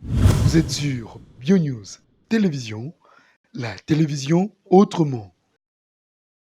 Vous êtes sur BioNews Télévision, la télévision autrement.